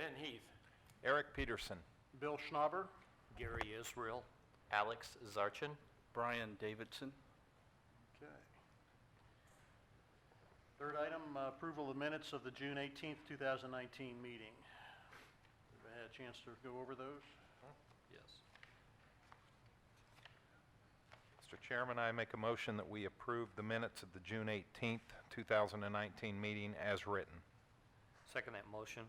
Lynn Heath. Eric Peterson. Bill Schnauber. Gary Israel. Alex Zarchin. Brian Davidson. Okay. Third item, approval of minutes of the June 18th, 2019 meeting. Have I had a chance to go over those? Yes. Mr. Chairman, I make a motion that we approve the minutes of the June 18th, 2019 meeting as written. Second that motion.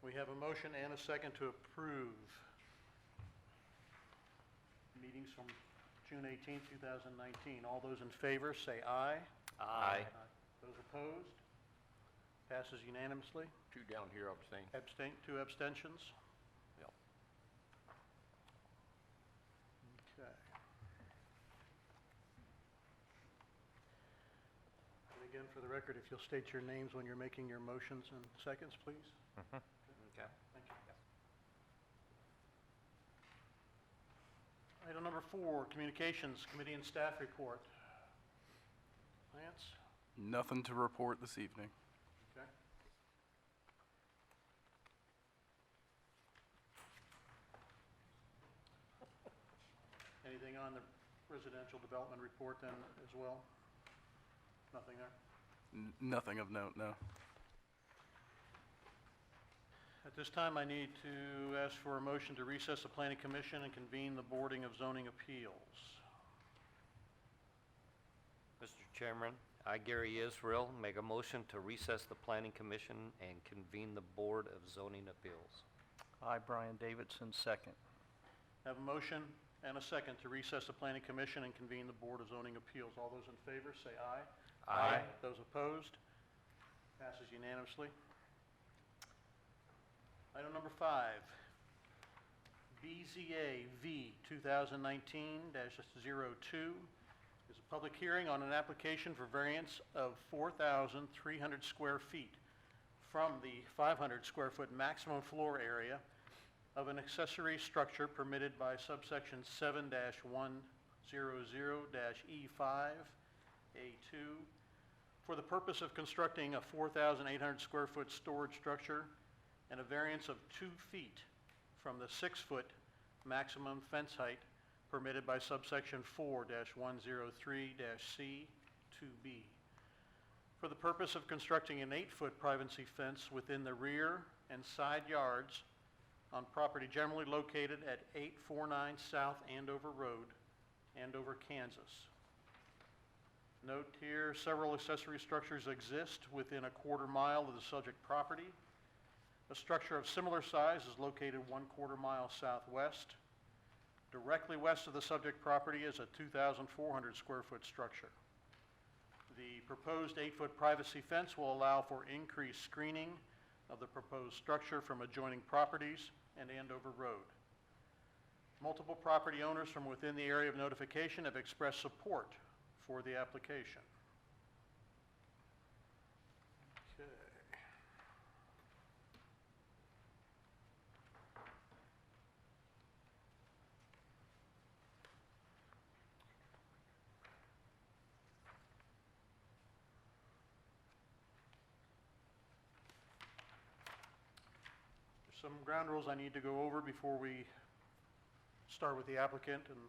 We have a motion and a second to approve meetings from June 18th, 2019. All those in favor say aye. Aye. Those opposed? Passes unanimously. Two down here abstain. Two abstentions. Yep. Okay. And again, for the record, if you'll state your names when you're making your motions and seconds, please. Okay. Thank you. Item number 4, Communications Committee and Staff Report. Lance? Nothing to report this evening. Okay. Anything on the residential development report then as well? Nothing there? Nothing of note, no. At this time, I need to ask for a motion to recess the Planning Commission and convene the Boarding of Zoning Appeals. Mr. Chairman, I, Gary Israel, make a motion to recess the Planning Commission and convene the Board of Zoning Appeals. I, Brian Davidson, second. Have a motion and a second to recess the Planning Commission and convene the Board of Zoning Appeals. All those in favor say aye. Aye. Those opposed? Passes unanimously. Item number 5, BZA V 2019-02 is a public hearing on an application for variance of 4,300 square feet from the 500 square foot maximum floor area of an accessory structure permitted by subsection 7-100-E5A2 for the purpose of constructing a 4,800 square foot storage structure and a variance of 2 feet from the 6-foot maximum fence height permitted by subsection 4-103-C2B. For the purpose of constructing an 8-foot privacy fence within the rear and side yards on property generally located at 849 South Andover Road, Andover, Kansas. Note here, several accessory structures exist within a quarter mile of the subject property. A structure of similar size is located 1/4 mile southwest. Directly west of the subject property is a 2,400 square foot structure. The proposed 8-foot privacy fence will allow for increased screening of the proposed structure from adjoining properties and Andover Road. Multiple property owners from within the area of notification have expressed support for the application. Okay. There's some ground rules I need to go over before we start with the applicant and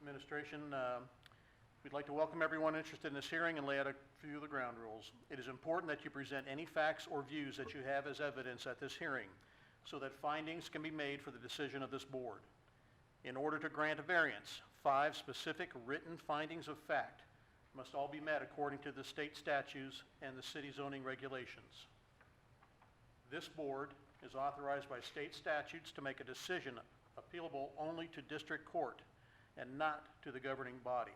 administration. We'd like to welcome everyone interested in this hearing and lay out a few of the ground rules. It is important that you present any facts or views that you have as evidence at this hearing so that findings can be made for the decision of this board. In order to grant a variance, 5 specific written findings of fact must all be met according to the state statutes and the city zoning regulations. This board is authorized by state statutes to make a decision appealable only to district court and not to the governing body.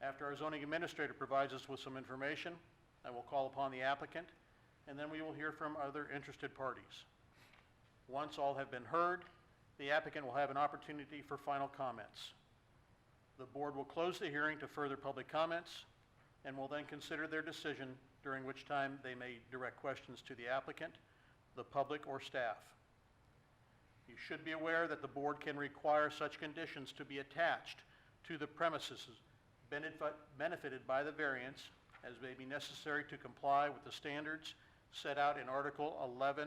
After our zoning administrator provides us with some information, I will call upon the applicant, and then we will hear from other interested parties. Once all have been heard, the applicant will have an opportunity for final comments. The board will close the hearing to further public comments and will then consider their decision, during which time they may direct questions to the applicant, the public, or staff. You should be aware that the board can require such conditions to be attached to the premises benefited by the variance as may be necessary to comply with the standards set out in Article 11.106.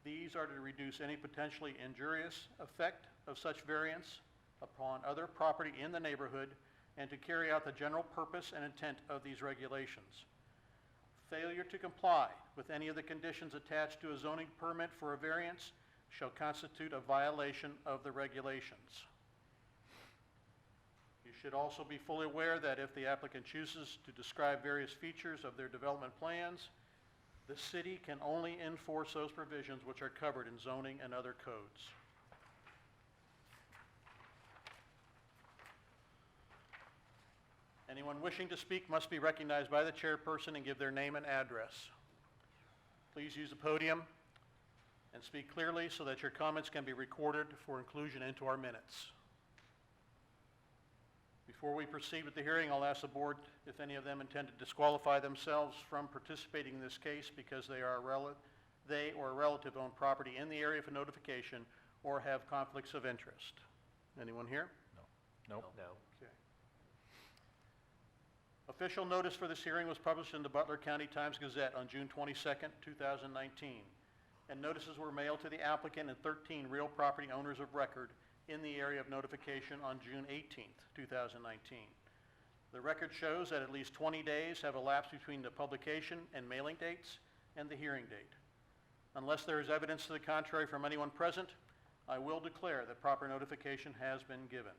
These are to reduce any potentially injurious effect of such variance upon other property in the neighborhood and to carry out the general purpose and intent of these regulations. Failure to comply with any of the conditions attached to a zoning permit for a variance shall constitute a violation of the regulations. You should also be fully aware that if the applicant chooses to describe various features of their development plans, the city can only enforce those provisions which are covered in zoning and other codes. Anyone wishing to speak must be recognized by the chairperson and give their name and address. Please use the podium and speak clearly so that your comments can be recorded for inclusion into our minutes. Before we proceed with the hearing, I'll ask the board if any of them intend to disqualify themselves from participating in this case because they or a relative own property in the area for notification or have conflicts of interest. Anyone here? Nope. No. Okay. Official notice for this hearing was published in the Butler County Times-Gazette on June 22nd, 2019, and notices were mailed to the applicant and 13 real property owners of record in the area of notification on June 18th, 2019. The record shows that at least 20 days have elapsed between the publication and mailing dates and the hearing date. Unless there is evidence to the contrary from anyone present, I will declare that proper notification has been given.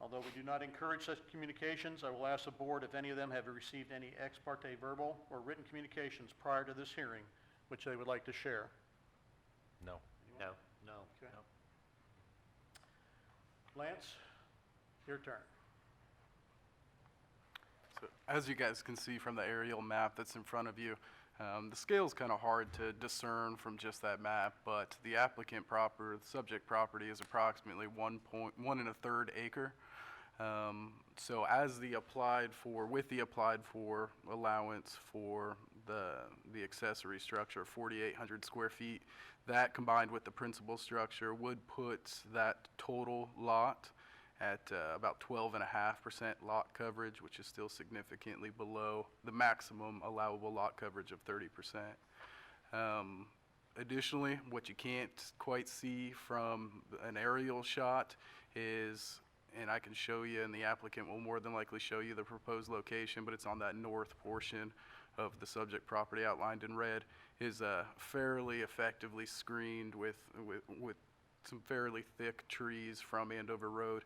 Although we do not encourage such communications, I will ask the board if any of them have received any ex parte verbal or written communications prior to this hearing, which they would like to share. No. No. No. Okay. Lance, your turn. So as you guys can see from the aerial map that's in front of you, the scale's kind of hard to discern from just that map, but the applicant proper, the subject property is approximately 1 1/3 acre. So as the applied for, with the applied for allowance for the accessory structure, 4,800 square feet, that combined with the principal structure would put that total lot at about 12.5% lot coverage, which is still significantly below the maximum allowable lot coverage of 30%. Additionally, what you can't quite see from an aerial shot is, and I can show you, and the applicant will more than likely show you the proposed location, but it's on that north portion of the subject property outlined in red, is fairly effectively screened with some fairly thick trees from Andover Road.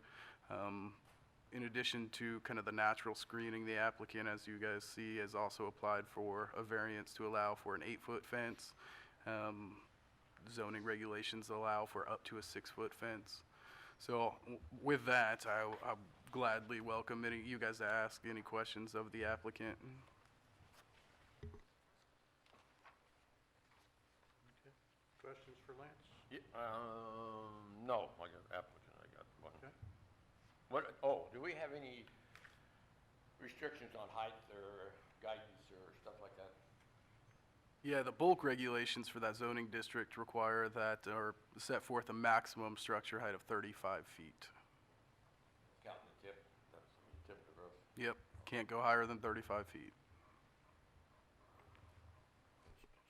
In addition to kind of the natural screening, the applicant, as you guys see, has also applied for a variance to allow for an 8-foot fence. Zoning regulations allow for up to a 6-foot fence. So with that, I'll gladly welcome you guys to ask any questions of the applicant. Questions for Lance? No, I got applicant, I got one. Okay. Do we have any restrictions on height or guidance or stuff like that? Yeah, the bulk regulations for that zoning district require that, or set forth a maximum structure height of 35 feet. Counting the tip, that's the tip of the roof. Yep, can't go higher than 35 feet.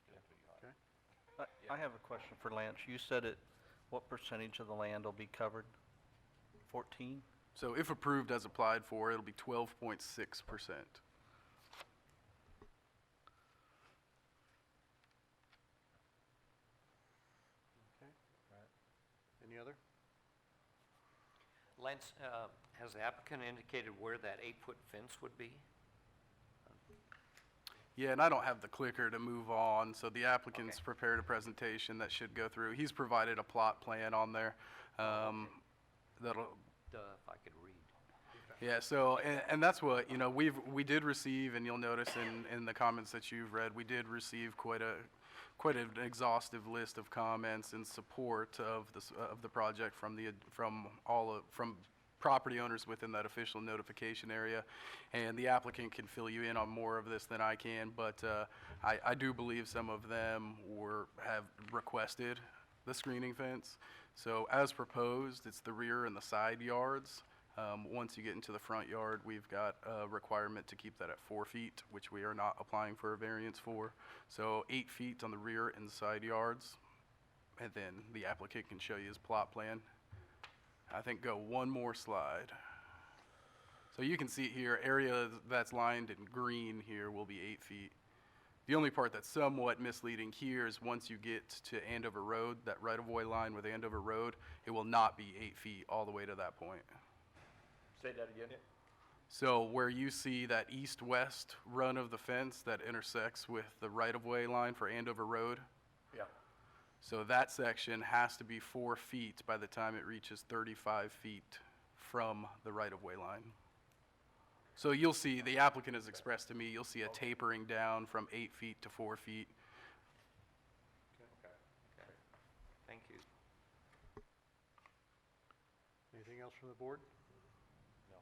Still pretty high. Okay. I have a question for Lance. You said what percentage of the land will be covered? 14? So if approved as applied for, it'll be 12.6%. Okay. Any other? Lance, has the applicant indicated where that 8-foot fence would be? Yeah, and I don't have the clicker to move on, so the applicant's Okay. prepared a presentation that should go through. He's provided a plot plan on there. That'll, If I could read. yeah, so, and that's what, we did receive, and you'll notice in the comments that you've read, we did receive quite an exhaustive list of comments in support of the project from property owners within that official notification area. And the applicant can fill you in on more of this than I can, but I do believe some of them have requested the screening fence. So as proposed, it's the rear and the side yards Once you get into the front yard, we've got a requirement to keep that at 4 feet, which we are not applying for a variance for. So 8 feet on the rear and side yards, and then the applicant can show you his plot plan. I think go one more slide. So you can see here, area that's lined in green here will be 8 feet. The only part that's somewhat misleading here is once you get to Andover Road, that right-of-way line with Andover Road, it will not be 8 feet all the way to that point. Say that again? So where you see that east-west run of the fence that intersects with the right-of-way line for Andover Road, Yeah. so that section has to be 4 feet by the time it reaches 35 feet from the right-of-way line. So you'll see, the applicant has expressed to me, you'll see a tapering down from 8 feet to 4 feet. Thank you. Anything else from the board? No.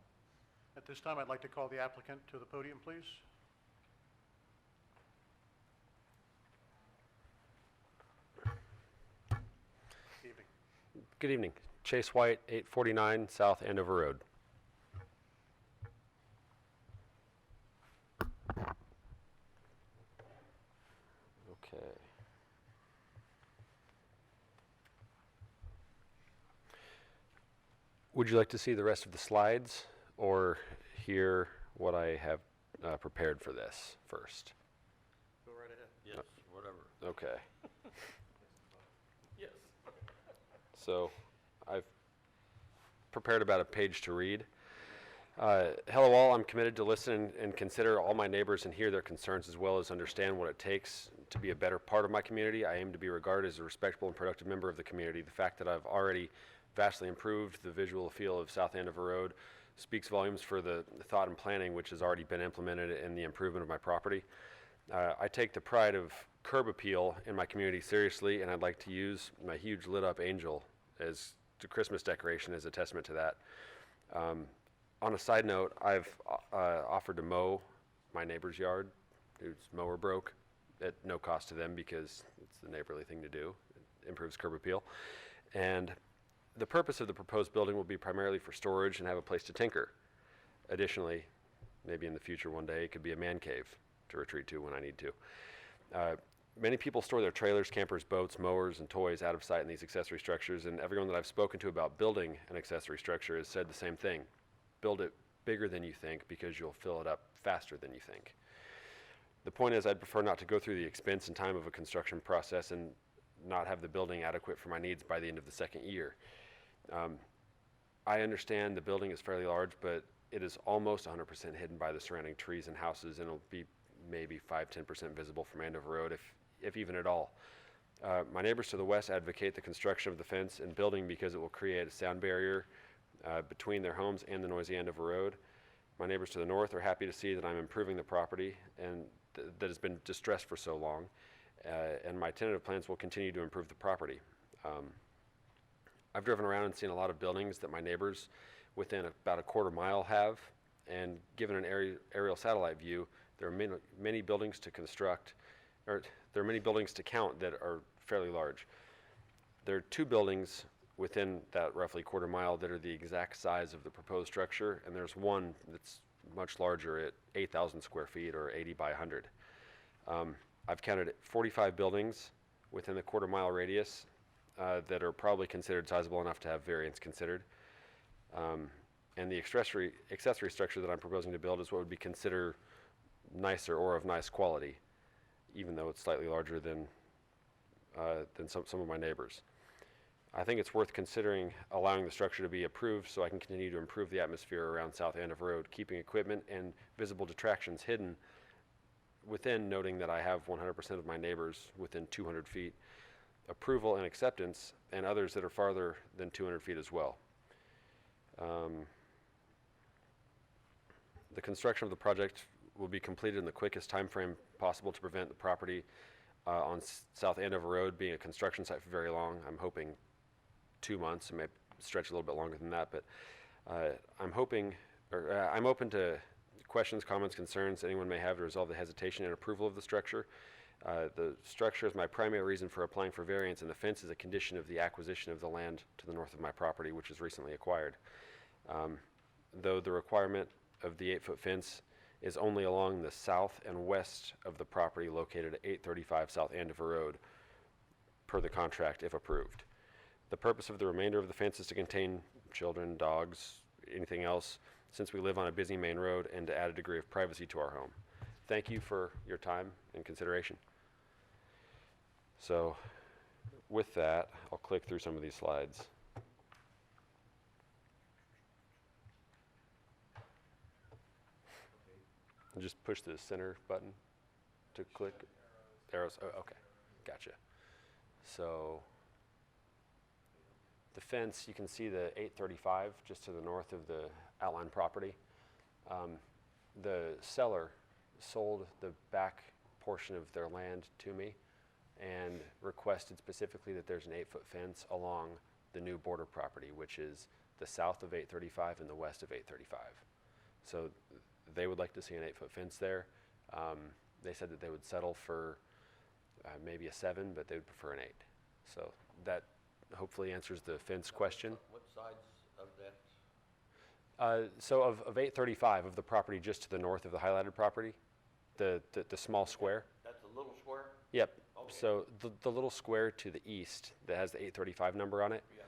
At this time, I'd like to call the applicant to the podium, please. Evening. Good evening. Chase White, 849 South Andover Road. Okay. Would you like to see the rest of the slides or hear what I have prepared for this first? Go right ahead. Yes, whatever. Okay. Yes. So I've prepared about a page to read. Hello all, I'm committed to listen and consider all my neighbors and hear their concerns as well as understand what it takes to be a better part of my community. I aim to be regarded as a respectable and productive member of the community. The fact that I've already vastly improved the visual feel of South Andover Road speaks volumes for the thought and planning which has already been implemented in the improvement of my property. I take the pride of curb appeal in my community seriously, and I'd like to use my huge lit up angel as the Christmas decoration as a testament to that. On a side note, I've offered to mow my neighbor's yard whose mower broke at no cost to them because it's the neighborly thing to do. It improves curb appeal. And the purpose of the proposed building will be primarily for storage and have a place to tinker. Additionally, maybe in the future one day, it could be a man cave to retreat to when I need to. Many people store their trailers, campers, boats, mowers, and toys out of sight in these accessory structures, and everyone that I've spoken to about building an accessory structure has said the same thing. Build it bigger than you think because you'll fill it up faster than you think. The point is, I'd prefer not to go through the expense and time of a construction process and not have the building adequate for my needs by the end of the second year. I understand the building is fairly large, but it is almost 100% hidden by the surrounding trees and houses, and it'll be maybe 5–10% visible from Andover Road, if even at all. My neighbors to the west advocate the construction of the fence and building because it will create a sound barrier between their homes and the noisy Andover Road. My neighbors to the north are happy to see that I'm improving the property and that has been distressed for so long, and my tentative plans will continue to improve the property. I've driven around and seen a lot of buildings that my neighbors within about a quarter mile have, and given an aerial satellite view, there are many buildings to construct, or there are many buildings to count that are fairly large. There are 2 buildings within that roughly quarter mile that are the exact size of the proposed structure, and there's one that's much larger at 8,000 square feet or 80 by 100. I've counted 45 buildings within the quarter mile radius that are probably considered sizable enough to have variance considered. And the accessory structure that I'm proposing to build is what would be considered nicer or of nice quality, even though it's slightly larger than some of my neighbors. I think it's worth considering allowing the structure to be approved so I can continue to improve the atmosphere around South Andover Road, keeping equipment and visible detractions hidden within, noting that I have 100% of my neighbors within 200 feet, approval and acceptance, and others that are farther than 200 feet as well. The construction of the project will be completed in the quickest time frame possible to prevent the property on South Andover Road being a construction site for very long. I'm hoping 2 months. It may stretch a little bit longer than that, but I'm open to questions, comments, concerns anyone may have to resolve the hesitation and approval of the structure. The structure is my primary reason for applying for variance, and the fence is a condition of the acquisition of the land to the north of my property, which was recently acquired. though the requirement of the 8-foot fence is only along the south and west of the property located at 835 South Andover Road, per the contract if approved. The purpose of the remainder of the fence is to contain children, dogs, anything else, since we live on a busy main road, and to add a degree of privacy to our home. Thank you for your time and consideration. So with that, I'll click through some of these slides. And just push the center button to click. Arrows, oh, okay, gotcha. So the fence, you can see the 835 just to the north of the outline property. The seller sold the back portion of their land to me and requested specifically that there's an 8-foot fence along the new border property, which is the south of 835 and the west of 835. So they would like to see an 8-foot fence there. They said that they would settle for maybe a 7, but they would prefer an 8. So that hopefully answers the fence question. What sides of that? So of 835, of the property just to the north of the highlighted property, the small square. That's a little square? Yep. Okay. So the little square to the east that has the 835 number on it, Yeah.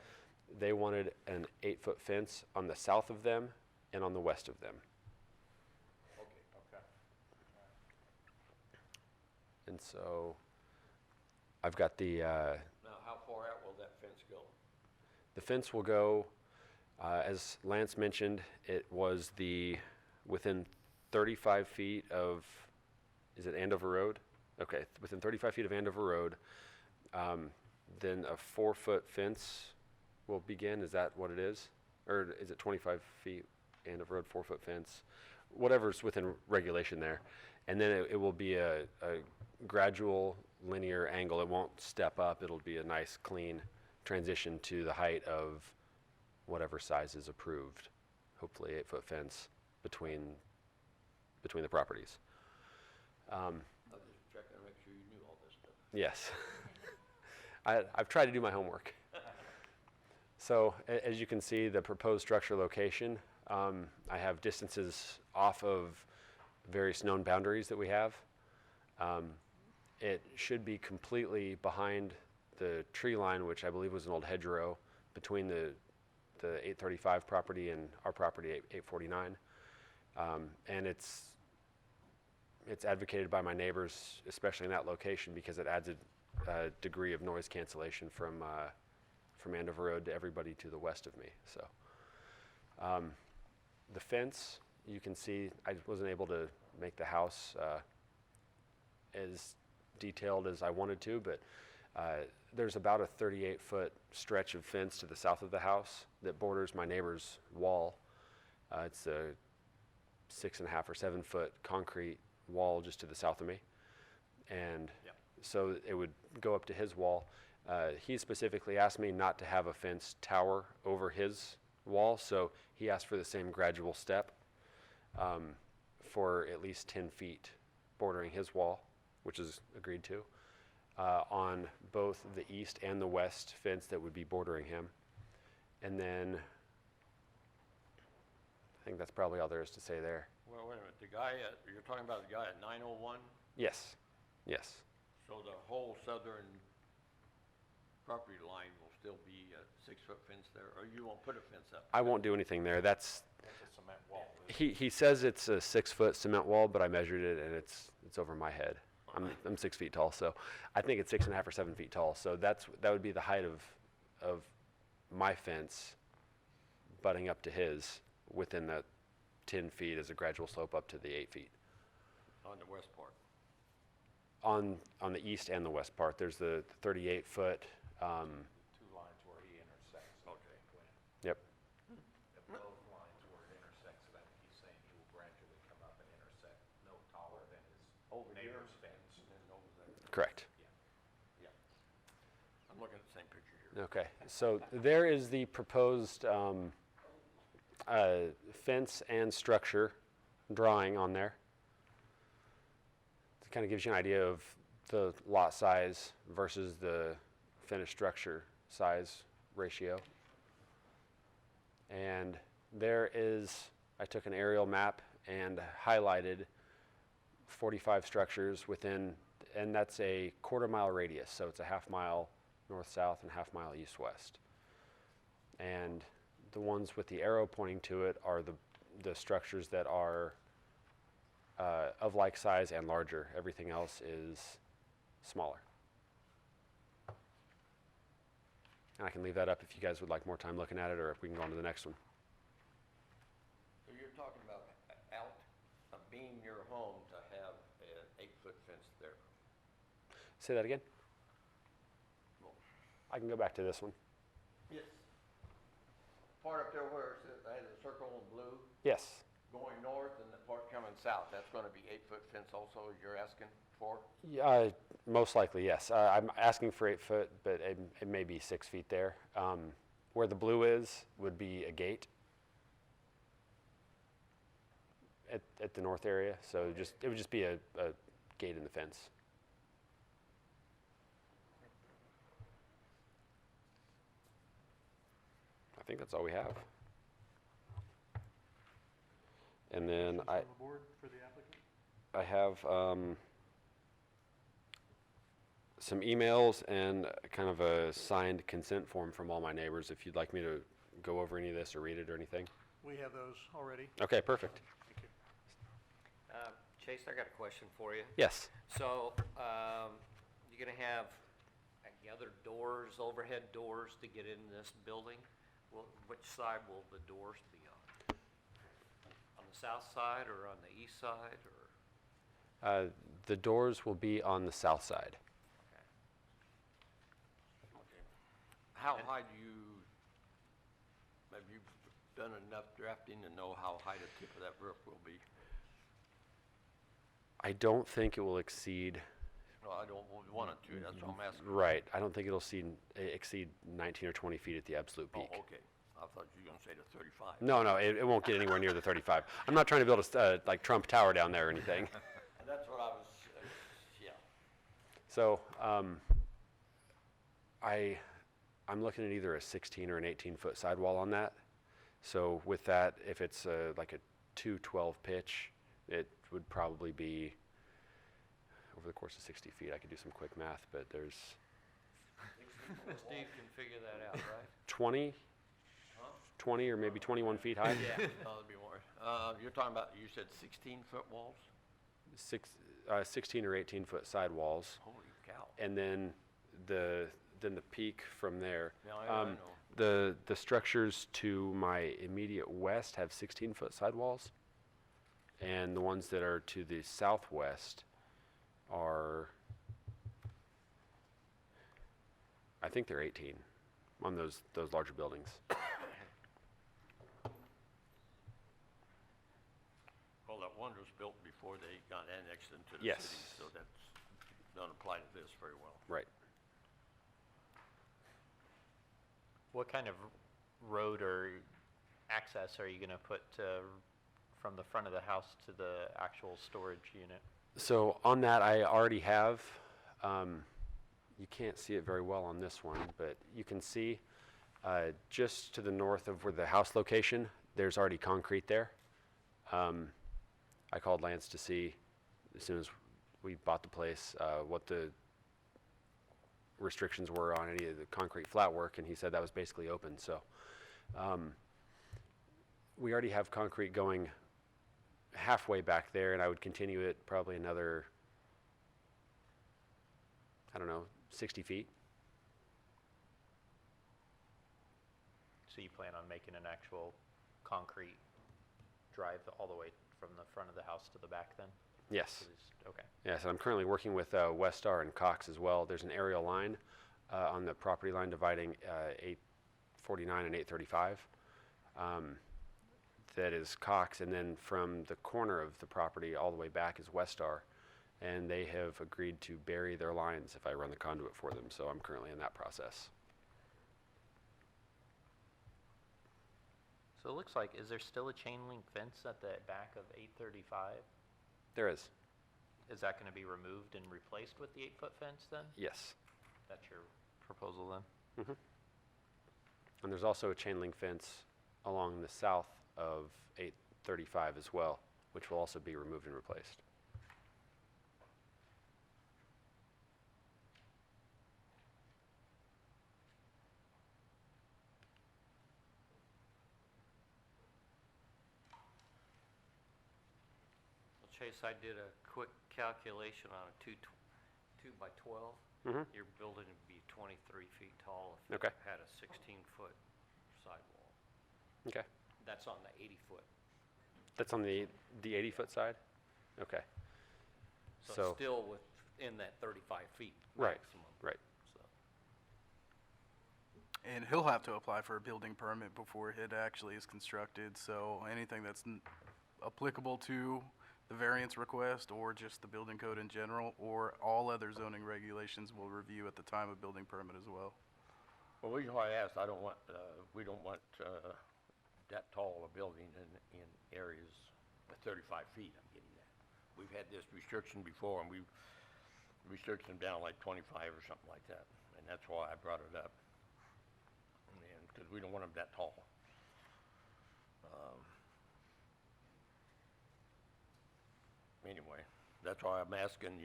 they wanted an 8-foot fence on the south of them and on the west of them. Okay. And so I've got the Now, how far out will that fence go? the fence will go, as Lance mentioned, it was within 35 feet of, is it Andover Road? Okay, within 35 feet of Andover Road. Then a 4-foot fence will begin, is that what it is? Or is it 25 feet Andover Road, 4-foot fence? Whatever's within regulation there. And then it will be a gradual linear angle. It won't step up. It'll be a nice clean transition to the height of whatever size is approved. Hopefully 8-foot fence between the properties. I was just checking to make sure you knew all this stuff. Yes. I've tried to do my homework. So as you can see, the proposed structure location, I have distances off of various known boundaries that we have. It should be completely behind the tree line, which I believe was an old hedgerow between the 835 property and our property, 849. And it's advocated by my neighbors, especially in that location, because it adds a degree of noise cancellation from Andover Road to everybody to the west of me. So the fence, you can see, I wasn't able to make the house as detailed as I wanted to, but there's about a 38-foot stretch of fence to the south of the house that borders my neighbor's wall. It's a 6.5 or 7-foot concrete wall just to the south of me. And so it would go up to his wall. He specifically asked me not to have a fence tower over his wall, so he asked for the same gradual step for at least 10 feet bordering his wall, which is agreed to, on both the east and the west fence that would be bordering him. And then I think that's probably all there is to say there. Well, wait a minute, the guy, you're talking about the guy at 901? Yes, yes. So the whole southern property line will still be a 6-foot fence there, or you won't put a fence up? I won't do anything there. That's a cement wall. he says it's a 6-foot cement wall, but I measured it and it's over my head. I'm 6 feet tall, so I think it's 6.5 or 7 feet tall. So that would be the height of my fence butting up to his within that 10 feet as a gradual slope up to the 8 feet. On the west part? On the east and the west part, there's the 38-foot. 2 lines where he intersects. Okay. Yep. At both lines where it intersects, then he's saying he will gradually come up and intersect no taller than his neighbor's fence. And over there. Correct. Yeah. I'm looking at the same picture here. Okay, so there is the proposed fence and structure drawing on there. It kind of gives you an idea of the lot size versus the finished structure size ratio. And There is, I took an aerial map and highlighted 45 structures within, and that's a quarter-mile radius, so it's a half-mile north-south and half-mile east-west. And the ones with the arrow pointing to it are the structures that are of like size and larger. Everything else is smaller. And I can leave that up if you guys would like more time looking at it, or if we can go on to the next one. So you're talking about out being your home to have an 8-foot fence there. Say that again? I can go back to this one. Yes. Part up there where it has a circle in blue Yes. going north and the part coming south, that's gonna be 8-foot fence also, you're asking for? Yeah, most likely, yes. I'm asking for 8 foot, but it may be 6 feet there. Where the blue is would be a gate at the north area, so it would just be a gate in the fence. I think that's all we have. And then Questions from the board for the applicant? I have some emails and kind of a signed consent form from all my neighbors, if you'd like me to go over any of this or read it or anything. We have those already. Okay, perfect. Thank you. Chase, I got a question for you. Yes. So, you're gonna have any other doors, overhead doors to get in this building? Which side will the doors be on? On the south side or on the east side, or? The doors will be on the south side. How high have you done enough drafting to know how high the tip of that roof will be? I don't think it will exceed, No, I don't want it to, that's what I'm asking. right, I don't think it'll exceed 19 or 20 feet at the absolute Oh, peak. okay, I thought you were gonna say the 35. No, it won't get anywhere near the 35. I'm not trying to build a like Trump Tower down there or anything. That's what I was, yeah. So, I'm looking at either a 16 or an 18-foot sidewall on that. So with that, if it's like a 212 pitch, it would probably be, over the course of 60 feet, I could do some quick math, but there's Steve can figure that out, right? 20 or maybe 21 feet high. No, that'd be more. You're talking about, you said 16-foot walls? 16 or 18-foot sidewalls. Holy cow. And then the peak from there. Yeah, I know. The structures to my immediate west have 16-foot sidewalls, and the ones that are to the southwest are, I think they're 18 on those larger buildings. Well, that one was built before they got annexed into the Yes. city, so that's, don't apply to this very well. Right. What kind of road or access are you going to put from the front of the house to the actual storage unit? So on that, I already have, you can't see it very well on this one, but you can see just to the north of where the house location, there's already concrete there. I called Lance to see, as soon as we bought the place, what the restrictions were on any of the concrete flat work, and he said that was basically open. So we already have concrete going halfway back there, and I would continue it probably another, I don't know, 60 feet. So you plan on making an actual concrete drive all the way from the front of the house to the back then? Yes. Okay. Yes, and I'm currently working with Westar and Cox as well. There's an aerial line on the property line dividing 849 and 835. That is Cox, and then from the corner of the property all the way back is Westar, and they have agreed to bury their lines if I run the conduit for them, so I'm currently in that process. So it looks like, is there still a chain link fence at the back of 835? There is, Is that going to be removed and replaced with the 8-foot fence then? yes. That's your proposal then? And there's also a chain link fence along the south of 835 as well, which will also be removed and replaced. Well, Chase, I did a quick calculation on a two by 12. Mhm. Your building would be 23 feet tall if Okay. it had a 16-foot sidewall. Okay. That's on the 80-foot. That's on the 80-foot side? Okay. So So- it's still within that 35 feet Right, maximum. right. So, And he'll have to apply for a building permit before it actually is constructed, so anything that's applicable to the variance request or just the building code in general or all other zoning regulations we'll review at the time of building permit as well. Well, the reason why I asked, I don't want, we don't want, that tall a building in areas of 35 feet, I'm getting that. We've had this restriction before, and we've restricted them down like 25 or something like that, and that's why I brought it up. And, because we don't want them that tall. Anyway, that's why I'm asking,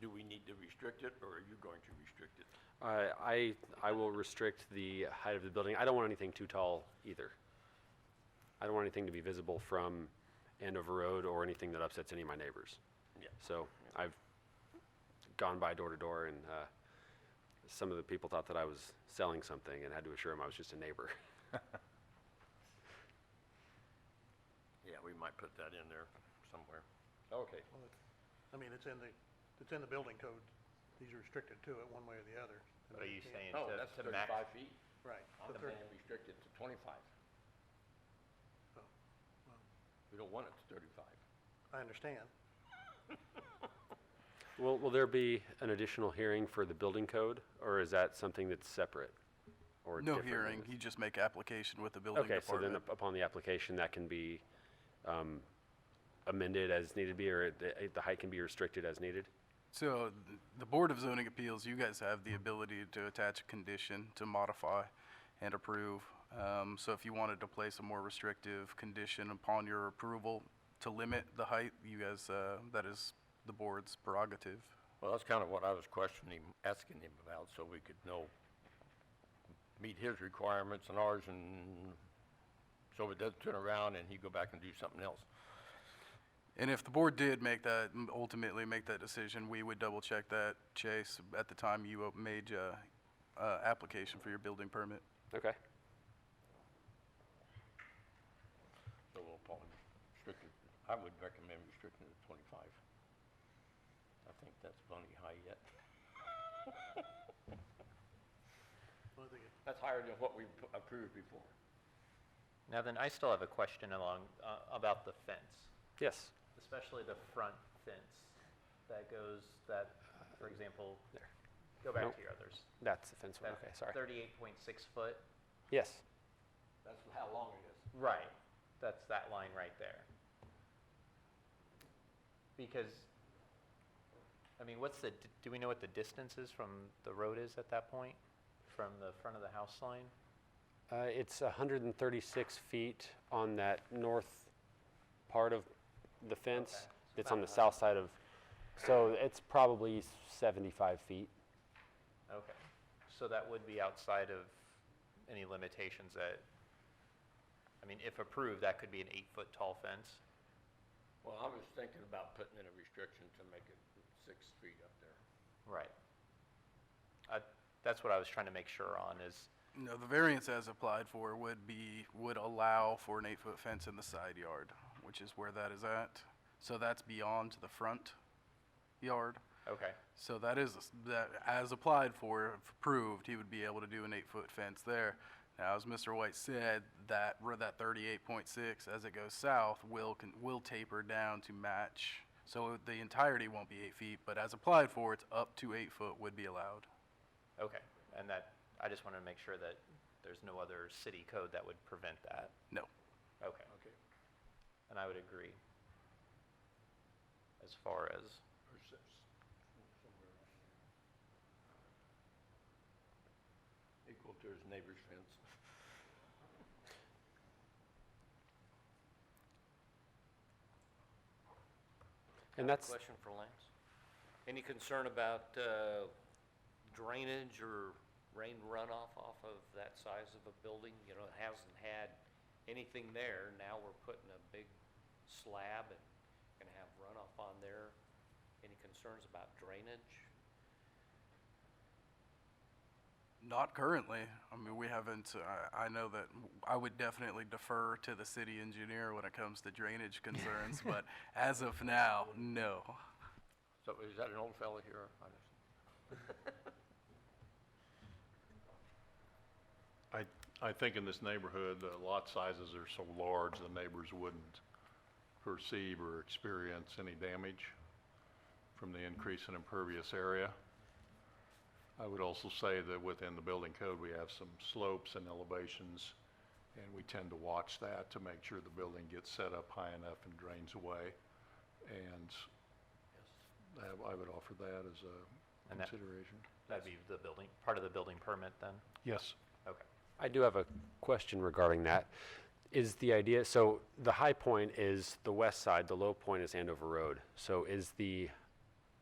do we need to restrict it, or are you going to restrict it? I will restrict the height of the building. I don't want anything too tall either. I don't want anything to be visible from Andover Road or anything that upsets any of my neighbors. Yeah. So I've gone by door to door, and some of the people thought that I was selling something and had to assure them I was just a neighbor. Yeah, we might put that in there somewhere. Okay. Well, I mean, it's in the building code. He's restricted to it one way or the other. I What are mean, you can't- saying? No, to- that's to max- 35 feet. Right. I'm The saying restricted to 25. Oh, well, We don't want it to 35. I understand. Will there be an additional hearing for the building code, or is that something that's separate or No different than hearing, this? you just make application with the building Okay, so then department. upon the application, that can be amended as needed be, or the height can be restricted as needed? So the Board of Zoning Appeals, you guys have the ability to attach a condition to modify and approve. So if you wanted to place a more restrictive condition upon your approval to limit the height, you guys, that is the board's prerogative. Well, that's kind of what I was asking him about, so we could meet his requirements and ours, and so it doesn't turn around and he go back and do something else. And if the board did ultimately make that decision, we would double check that, Chase, at the time you made your application for your building permit. Okay. So we'll probably restrict it. I would recommend restricting it to 25. I think that's plenty high yet. Well, I think That's higher than what we approved before. Now then, I still have a question about the fence, Yes. especially the front fence that goes, for example, There. go back Nope. to your others. That's the fence one. That Okay, sorry. 38.6 foot. Yes. That's how long it is. Right. That's that line right there. Because, I mean, do we know what the distance is from the road is at that point? From the front of the house line? It's 136 feet on that north part of the fence. Okay. It's on the south side of, so it's probably 75 feet. Okay. So that would be outside of any limitations that, I mean, if approved, that could be an 8-foot tall fence. Well, I was thinking about putting in a restriction to make it 6 feet up there. Right. That's what I was trying to make sure on is, No, the variance as applied for would allow for an 8-foot fence in the side yard, which is where that is at. So that's beyond the front yard. okay. So that as applied for, if approved, he would be able to do an 8-foot fence there. Now, as Mr. White said, that 38.6, as it goes south, will taper down to match. So the entirety won't be 8 feet, but as applied for, it's up to 8 foot would be allowed. Okay. And I just wanted to make sure that there's no other city code that would prevent that. No. Okay. Okay. And I would agree. As far as, Or somewhere else. Equal to his neighbor's fence. And that's, Question for Lance. Any concern about drainage or rain runoff off of that size of a building? You know, it hasn't had anything there. Now we're putting a big slab and gonna have runoff on there. Any concerns about drainage? Not currently. I mean, we haven't, I know that I would definitely defer to the city engineer when it comes to drainage concerns, but as of now, no. So is that an old fella here? I think in this neighborhood, the lot sizes are so large, the neighbors wouldn't perceive or experience any damage from the increase in impervious area. I would also say that within the building code, we have some slopes and elevations, and we tend to watch that to make sure the building gets set up high enough and drains away. And I would offer that as a And that- consideration. That'd be the building, part of the building permit then? Yes. Okay. I do have a question regarding that. Is the idea, so the high point is the west side, the low point is Andover Road. So is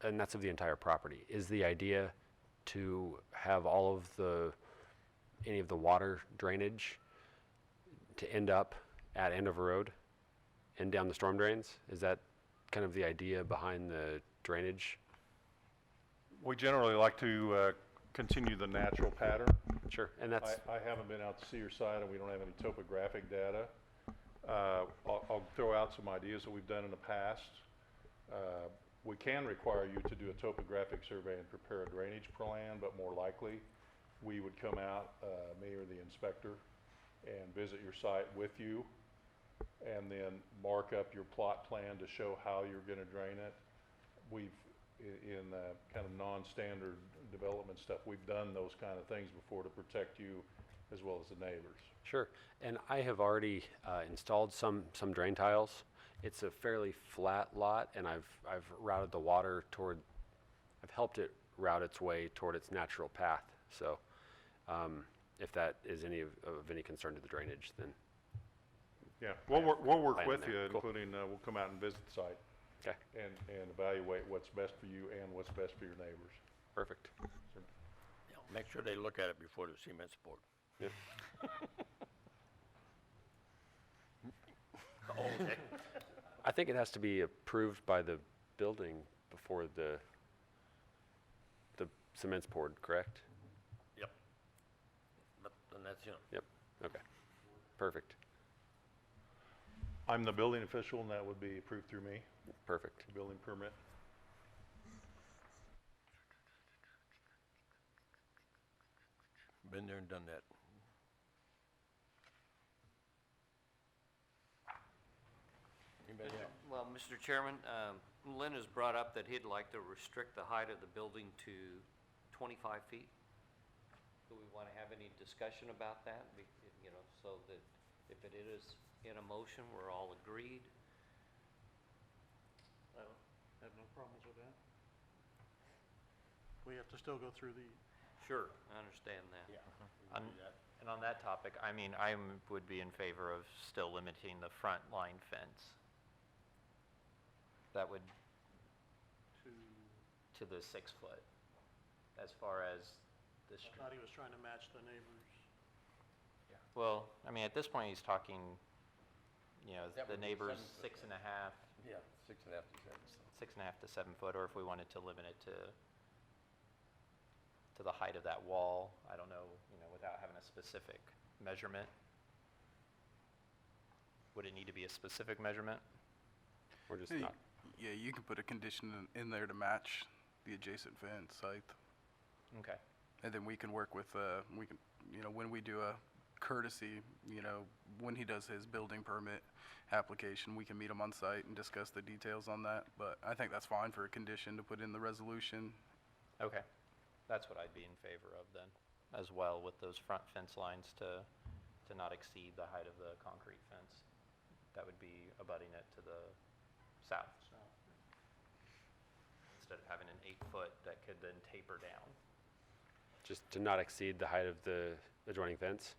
and that's of the entire property. Is the idea to have all of any of the water drainage to end up at Andover Road and down the storm drains? Is that kind of the idea behind the drainage? We generally like to continue the natural pattern. Sure, and that's, I haven't been out to see your site, and we don't have any topographic data. I'll throw out some ideas that we've done in the past. We can require you to do a topographic survey and prepare a drainage plan, but more likely, we would come out, me or the inspector, and visit your site with you, and then mark up your plot plan to show how you're gonna drain it. We've, in kind of non-standard development stuff, we've done those kind of things before to protect you as well as the neighbors. sure. And I have already installed some drain tiles. It's a fairly flat lot, and I've routed the water I've helped it route its way toward its natural path. So if that is of any concern to the drainage, then, Yeah, we'll work Plan with there. you, Cool. including, we'll come out and visit the site okay, and evaluate what's best for you and what's best for your neighbors. perfect. Yeah, make sure they look at it before the cement's poured. Yeah. Okay. I think it has to be approved by the building before the cement's poured, correct? Yep. But then that's, Yep, okay, perfect, I'm the building official, and that would be approved through me, perfect. the building permit. been there and done that. Anybody else? Well, Mr. Chairman, Lynn has brought up that he'd like to restrict the height of the building to 25 feet. Do we want to have any discussion about that? You know, so that if it is in a motion, we're all agreed. I have no problems with that. We have to still go through the, Sure, I understand that. Yeah. On- And on that topic, I mean, I would be in favor of still limiting the front line fence. That would, to the 6 foot, as far as the I street. thought he was trying to match the neighbors. Well, I mean, at this point, he's talking, you know, That the would be neighbors 7 foot. 6.5, Yeah, 6.5 to 7. 6.5 to 7 foot, or if we wanted to limit it to the height of that wall. I don't know, you know, without having a specific measurement. Would it need to be a specific measurement? Or just Yeah, not, Yeah, you can put a condition in there to match the adjacent fence site. Okay. And then we can work with, we can, you know, when we do a courtesy, you know, when he does his building permit application, we can meet him on site and discuss the details on that. But I think that's fine for a condition to put in the resolution. Okay. That's what I'd be in favor of then, as well, with those front fence lines to not exceed the height of the concrete fence. That would be abutting it to the south. Instead of having an 8-foot that could then taper down. just to not exceed the height of the adjoining fence?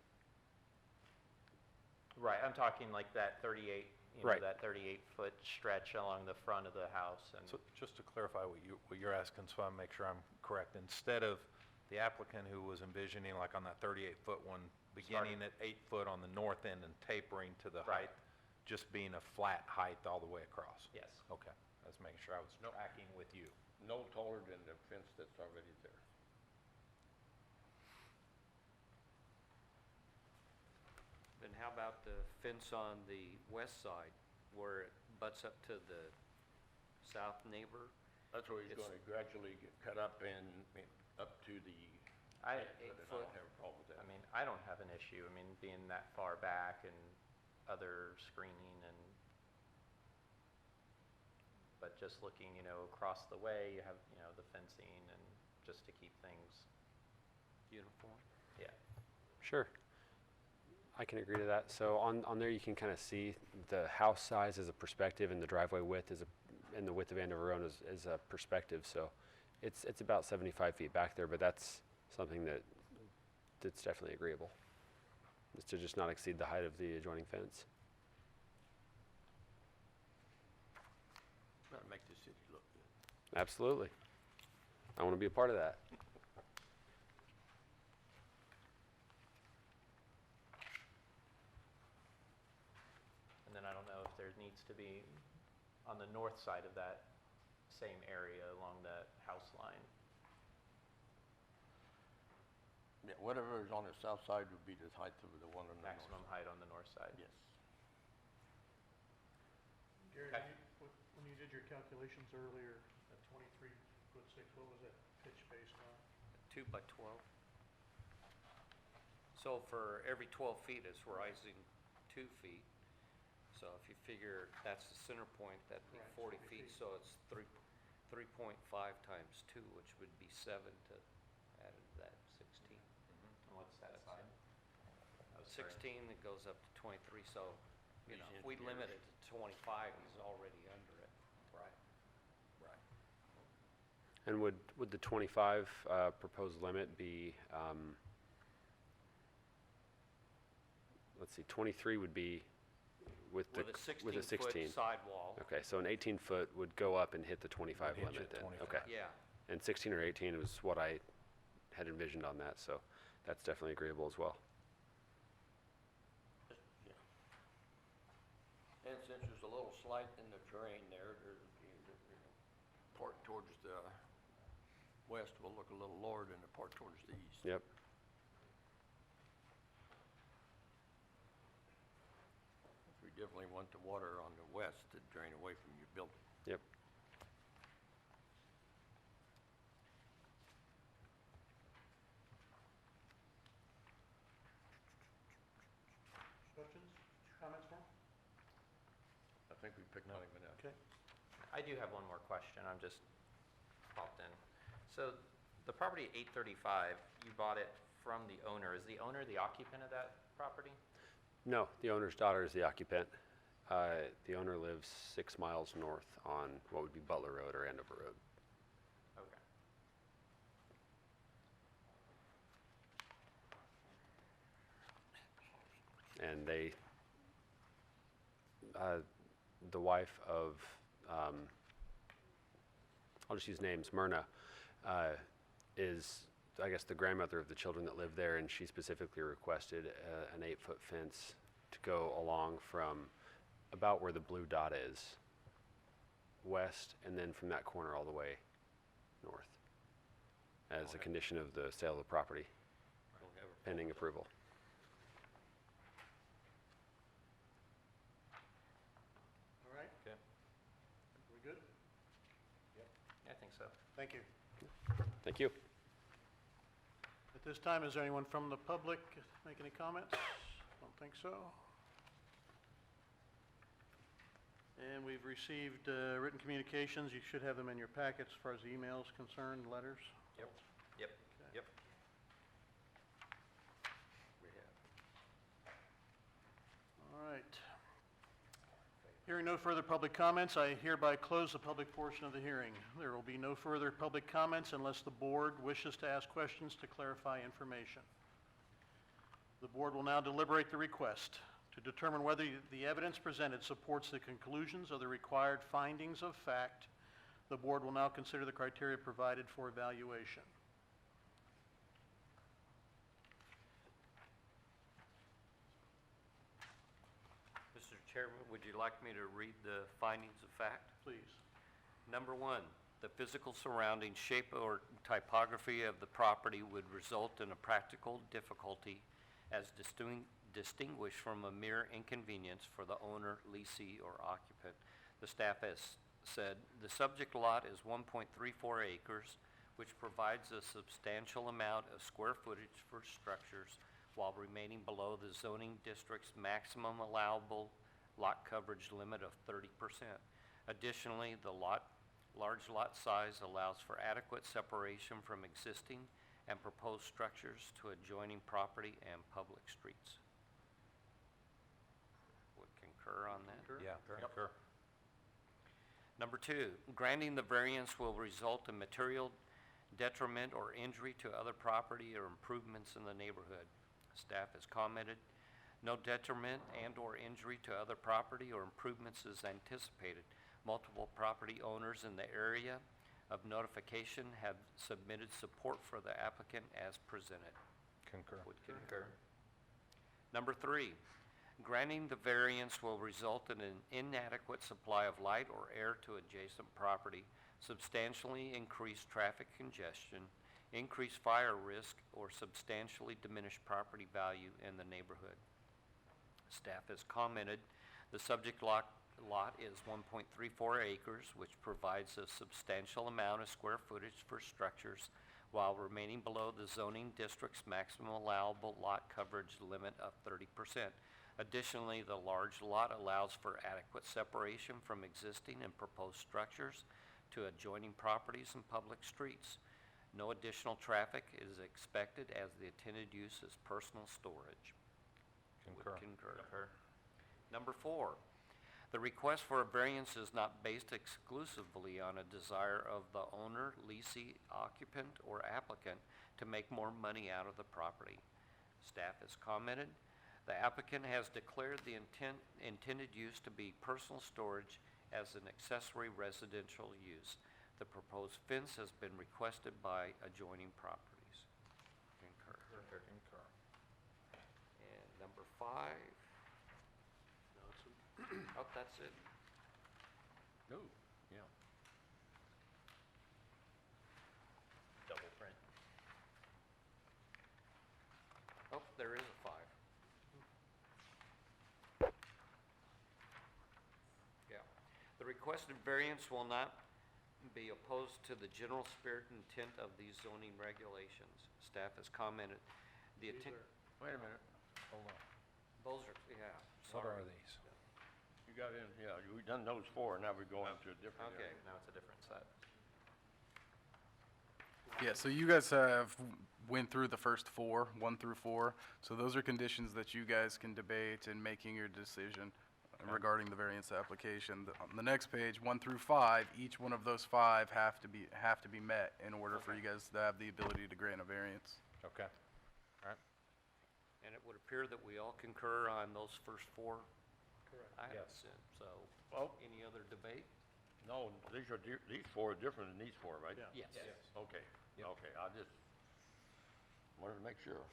Right, I'm talking like that 38 you know, Right. that 38-foot stretch along the front of the house, and So just to clarify what you're asking, so I make sure I'm correct, instead of the applicant who was envisioning like on that 38-foot one, beginning at 8 foot on the north end and tapering to the Right. height, just being a flat height all the way across? yes. Okay, I was making sure I was Nope. tracking with you. No taller than the fence that's already there. Then how about the fence on the west side where it butts up to the south neighbor? That's where he's It's- gonna gradually get cut up and up to the, I, but I don't have a problem with that. I mean, I don't have an issue, I mean, being that far back and other screening and, but just looking, you know, across the way, you have, you know, the fencing and just to keep things, Uniform? yeah. Sure. I can agree to that. So on there, you can kind of see the house size as a perspective and the driveway width and the width of Andover Road is a perspective. So it's about 75 feet back there, but that's something that's definitely agreeable. Is to just not exceed the height of the adjoining fence. Gotta make the city look good. Absolutely. I want to be a part of that. And then I don't know if there needs to be, on the north side of that same area along that house line. Yeah, whatever is on the south side would be the height of the one on the north. Maximum height on the north side. Yes. Gary, Okay. when you did your calculations earlier, at 23'6", what was that pitch based on? 2 by 12? So for every 12 feet, it's rising 2 feet. So if you figure that's the center point, that'd be Right, 40 40 feet, feet. so it's 3.5 times 2, which would be 7 to add to that 16. And what's that That's side? I was 16, it goes up to 23, so, you These know, if we engineers. limit it to 25, he's already under it. Right, right. And would the 25 proposed limit be, let's see, 23 would be with the, With a with a 16. 16-foot sidewall. Okay, so an 18-foot would go up and hit the 25 Would hit you limit at then? 25. Okay. Yeah. And 16 or 18 was what I had envisioned on that, so that's definitely agreeable as well. Yeah. And since there's a little slight in the terrain there, there's, the part towards the west will look a little lower than the part towards the east. Yep. We definitely want the water on the west to drain away from your building. Yep. Questions, comments for him? I think we picked on him enough. Okay. I do have one more question, I'm just popped in. So the property at 835, you bought it from the owner. Is the owner the occupant of that property? No, the owner's daughter is the occupant. The owner lives 6 miles north on what would be Butler Road or Andover Road. Okay. And they, the wife of, I'll just use names, Myrna, is, I guess, the grandmother of the children that live there, and she specifically requested an 8-foot fence to go along from about where the blue dot is, west, and then from that corner all the way north, as a condition of the sale of the property, Don't have a pending approval. All right, Okay. we good? I think so. Thank you. Thank you. At this time, is there anyone from the public make any comments? Don't think so. And we've received written communications. You should have them in your packets as far as emails concerned, letters. Yep, yep, yep. we have. All right. Hearing no further public comments, I hereby close the public portion of the hearing. There will be no further public comments unless the board wishes to ask questions to clarify information. The board will now deliberate the request. To determine whether the evidence presented supports the conclusions of the required findings of fact, the board will now consider the criteria provided for evaluation. Mr. Chairman, would you like me to read the findings of fact? Please. Number one, the physical surrounding shape or typography of the property would result in a practical difficulty as distinguished from a mere inconvenience for the owner, leasee, or occupant. The staff has said, the subject lot is 1.34 acres, which provides a substantial amount of square footage for structures while remaining below the zoning district's maximum allowable lot coverage limit of 30%. Additionally, the large lot size allows for adequate separation from existing and proposed structures to adjoining property and public streets. Would concur on that? Yeah, concur. Number two, granting the variance will result in material detriment or injury to other property or improvements in the neighborhood. Staff has commented, no detriment and/or injury to other property or improvements is anticipated. Multiple property owners in the area of notification have submitted support for the applicant as presented. Concur. Would concur. Number three, granting the variance will result in an inadequate supply of light or air to adjacent property, substantially increased traffic congestion, increased fire risk, or substantially diminished property value in the neighborhood. Staff has commented, the subject lot is 1.34 acres, which provides a substantial amount of square footage for structures while remaining below the zoning district's maximum allowable lot coverage limit of 30%. Additionally, the large lot allows for adequate separation from existing and proposed structures to adjoining properties and public streets. No additional traffic is expected as the intended use is personal storage. Concur. Would concur. Number four, the request for a variance is not based exclusively on a desire of the owner, leasee, occupant, or applicant to make more money out of the property. Staff has commented, the applicant has declared the intended use to be personal storage as an accessory residential use. The proposed fence has been requested by adjoining properties. Concur. Concur. And number five, oh, that's it. No, yeah. Double print. Oh, there is a five. Yeah. The requested variance will not be opposed to the general spirit and intent of these zoning regulations. Staff has commented, the intent, Wait a minute. Hold on. those are, yeah, What sorry. are these? You got in, yeah, we've done those four, now we're going to a different Okay, area. Now it's a different set. Yeah, so you guys have went through the first four, 1 through 4. So those are conditions that you guys can debate in making your decision regarding the variance application. On the next page, 1 through 5, each one of those 5 have to be met in order for you guys to have the ability to grant a variance. Okay. All right. And it would appear that we all concur on those first four items. Yes. then. So, Well- any other debate? No, these four are different than these four, right? Yeah. Yes. Okay, okay, I just wanted to make sure.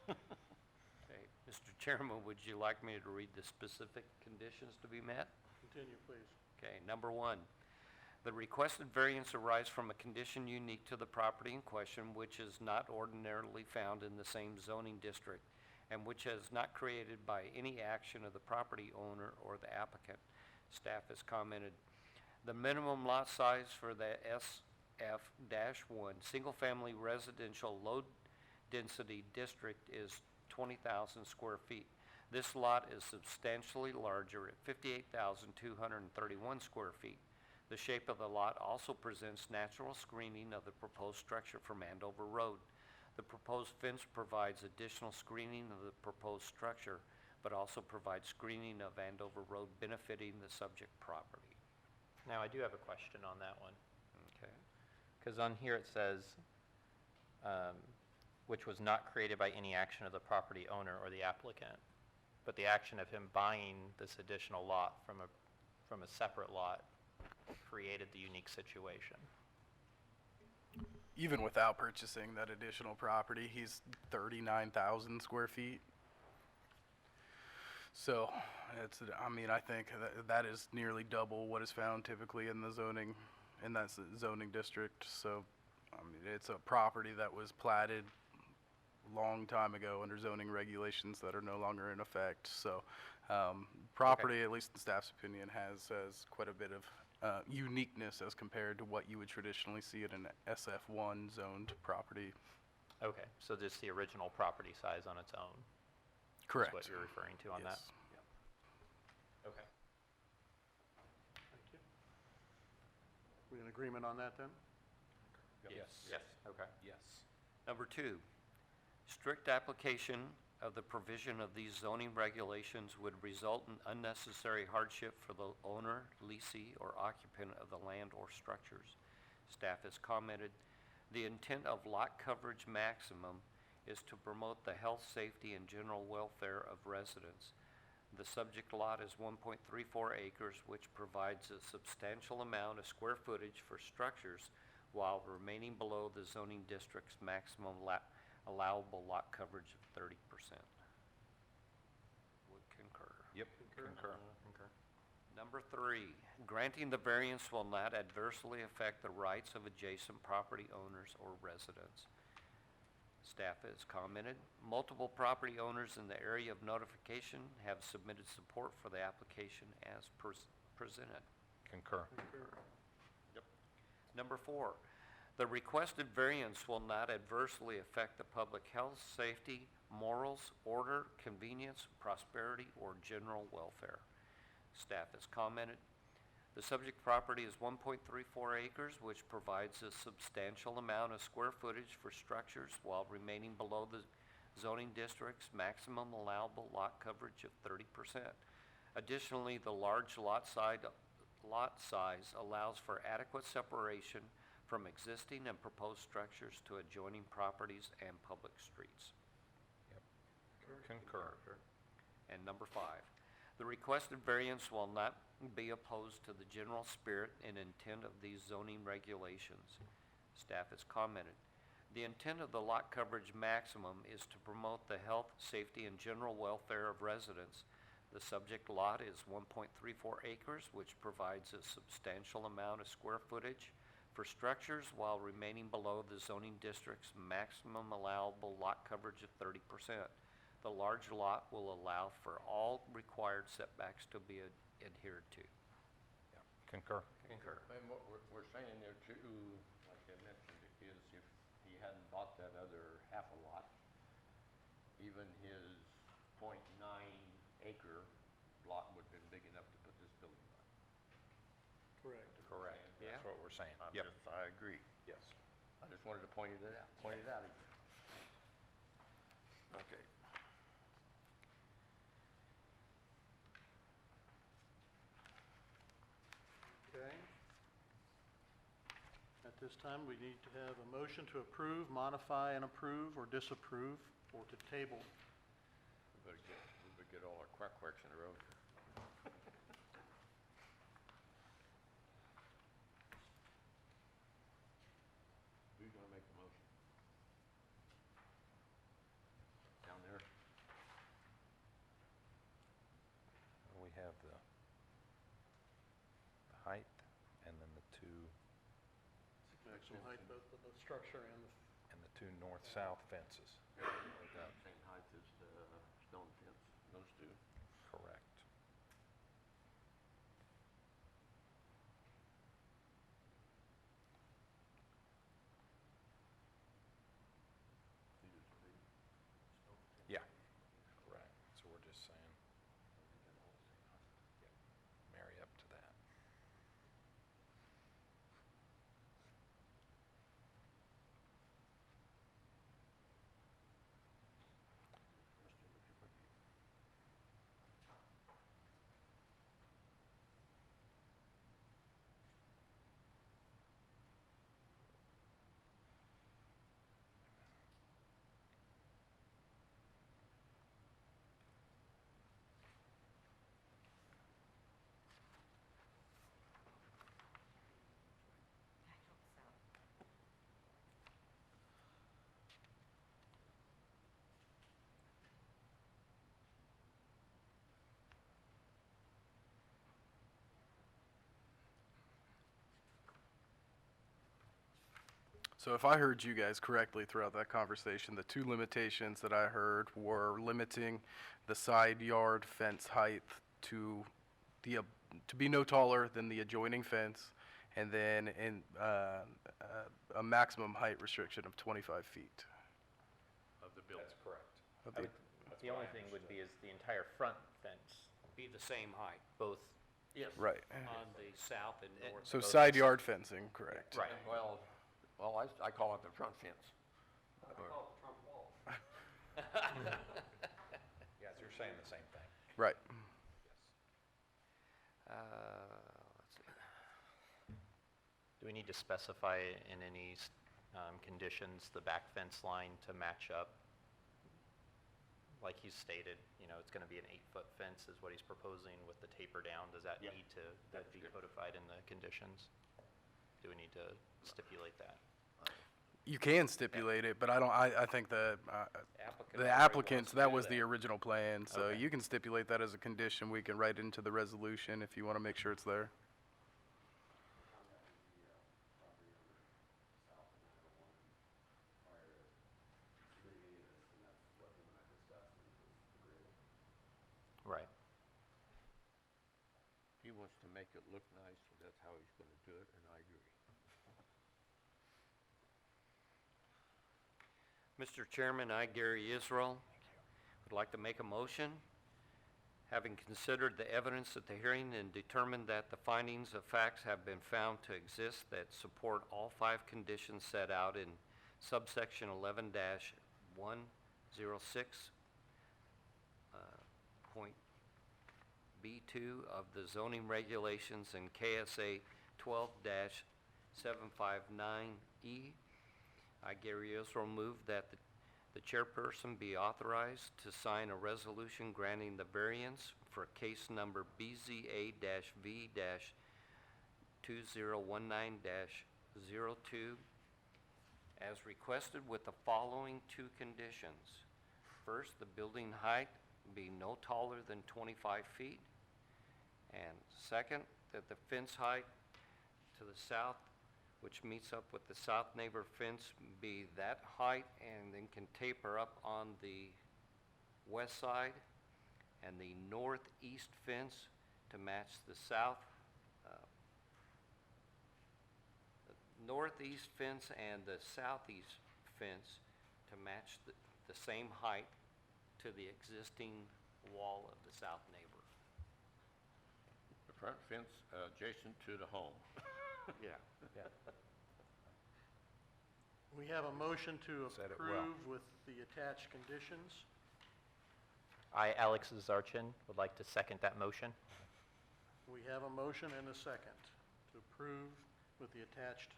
Okay, Mr. Chairman, would you like me to read the specific conditions to be met? Continue, please. Okay, number one, the requested variance arises from a condition unique to the property in question, which is not ordinarily found in the same zoning district, and which is not created by any action of the property owner or the applicant. Staff has commented, the minimum lot size for the SF-1 single-family residential low-density district is 20,000 square feet. This lot is substantially larger at 58,231 square feet. The shape of the lot also presents natural screening of the proposed structure from Andover Road. The proposed fence provides additional screening of the proposed structure, but also provides screening of Andover Road benefiting the subject property. Now, I do have a question on that one. Okay. Because on here it says, which was not created by any action of the property owner or the applicant. But the action of him buying this additional lot from a separate lot created the unique situation. Even without purchasing that additional property, he's 39,000 square feet. So, I think that is nearly double what is found typically in the zoning, in that zoning district. So, it's a property that was platted a long time ago under zoning regulations that are no longer in effect. So, property, at least in staff's opinion, has quite a bit of uniqueness as compared to what you would traditionally see in an SF1 zoned property. Okay, so just the original property size on its own? Correct. Is what you're referring to on that? Yes. Okay. Thank you. We in agreement on that then? Yes. Yes, okay. Yes. Number 2, strict application of the provision of these zoning regulations would result in unnecessary hardship for the owner, leasee, or occupant of the land or structures. Staff has commented, the intent of lot coverage maximum is to promote the health, safety, and general welfare of residents. The subject lot is 1.34 acres, which provides a substantial amount of square footage for structures while remaining below the zoning district's maximum allowable lot coverage of 30%. Would concur. Yep, concur. Number 3, granting the variance will not adversely affect the rights of adjacent property owners or residents. Staff has commented, multiple property owners in the area of notification have submitted support for the application as presented. Concur. Number 4, the requested variance will not adversely affect the public health, safety, morals, order, convenience, prosperity, or general welfare. Staff has commented, the subject property is 1.34 acres, which provides a substantial amount of square footage for structures while remaining below the zoning district's maximum allowable lot coverage of 30%. Additionally, the large lot size allows for adequate separation from existing and proposed structures to adjoining properties and public streets. Concur. And number 5, the requested variance will not be opposed to the general spirit and intent of these zoning regulations. Staff has commented, the intent of the lot coverage maximum is to promote the health, safety, and general welfare of residents. The subject lot is 1.34 acres, which provides a substantial amount of square footage for structures while remaining below the zoning district's maximum allowable lot coverage of 30%. The large lot will allow for all required setbacks to be adhered to. Concur. Concur. And what we're saying there too, like I mentioned, is if he hadn't bought that other half a lot, even his .9 acre lot would've been big enough to put this building on. Correct. Correct. Yeah. That's what we're saying. I Yep. agree. Yes. I just wanted to point it out again. Okay. Okay. At this time, we need to have a motion to approve, modify, and approve, or disapprove, or to table. We better get all our quacks in a row. Who's gonna make the motion? Down there? We have the height and then the two, Maximum height, both the structure and the and the two north-south fences. Same height as the stone fence, those two. Correct. Yeah, correct. So we're just saying, marry up to that. So if I heard you guys correctly throughout that conversation, the two limitations that I heard were limiting the side yard fence height to to be no taller than the adjoining fence, and then a maximum height restriction of 25 feet. Of the building. That's correct. of I the- would- The only thing would be is the entire front fence, Be the same height both, Yes. Right. on the south and north. So both side yard fencing, correct. right. Well, I call it the front fence. Yes, you're saying the same thing. Right. Let's see. Do we need to specify in any conditions the back fence line to match up? Like he's stated, you know, it's going to be an 8-foot fence is what he's proposing with the taper down. Does that Yeah, need to that's be good. codified in the conditions? Do we need to stipulate that? You can stipulate it, but I think the Applicant already applicants, wants to that do was the original plan, so Okay. you can stipulate that as a condition. We can write it into the resolution if you want to make sure it's there. Right. He wants to make it look nice, so that's how he's gonna do it, and I agree. Mr. Chairman, I, Gary Israel, would like to make a motion. Having considered the evidence at the hearing and determined that the findings of facts have been found to exist that support all 5 conditions set out in subsection 11-106, point B2 of the zoning regulations and KSA 12-759E, I, Gary Israel, move that the chairperson be authorized to sign a resolution granting the variance for case number BZA-V-2019-02 as requested with the following 2 conditions. First, the building height be no taller than 25 feet. And second, that the fence height to the south, which meets up with the south neighbor fence, be that height and then can taper up on the west side, and the northeast fence to match the south, the northeast fence and the southeast fence to match the same height to the existing wall of the south neighbor. The front fence adjacent to the home. Yeah. We have a motion to Said it well. approve with the attached conditions. I, Alex Zarchin, would like to second that motion. We have a motion and a second to approve with the attached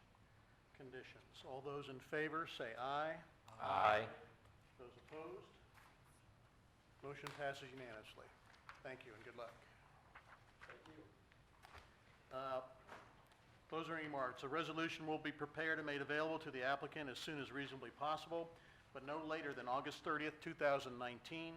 conditions. All those in favor, say aye. Aye. Those opposed? Motion passes unanimously. Thank you and good luck. Thank you. Closing remarks. A resolution will be prepared and made available to the applicant as soon as reasonably possible, but no later than August 30th, 2019.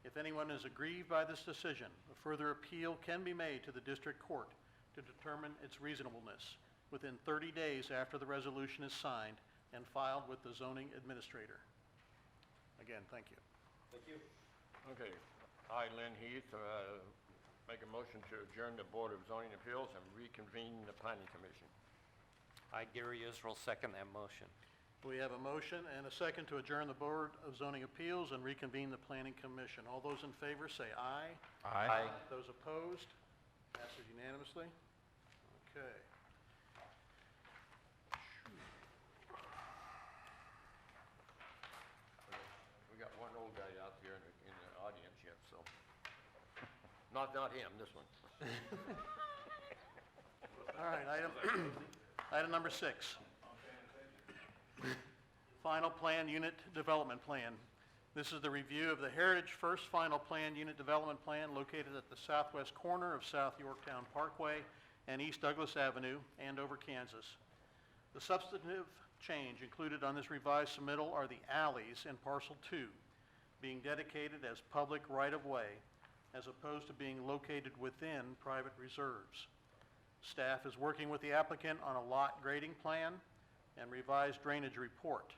If anyone is aggrieved by this decision, a further appeal can be made to the district court to determine its reasonableness within 30 days after the resolution is signed and filed with the zoning administrator. Again, thank you. Okay. I, Lynn Heath, make a motion to adjourn the Board of Zoning Appeals and reconvene the Planning Commission. I, Gary Israel, second that motion. We have a motion and a second to adjourn the Board of Zoning Appeals and reconvene the Planning Commission. All those in favor say aye. Aye. Those opposed? Passes unanimously. Okay. We got one old guy out there in the audience yet, so. Not him, this one. All right, item number 6. Final Plan Unit Development Plan. This is the review of the Heritage First Final Plan Unit Development Plan located at the southwest corner of South Yorktown Parkway and East Douglas Avenue, Andover, Kansas. The substantive change included on this revised submittal are the alleys in Parcel 2 being dedicated as public right-of-way as opposed to being located within private reserves. Staff is working with the applicant on a lot grading plan and revised drainage report.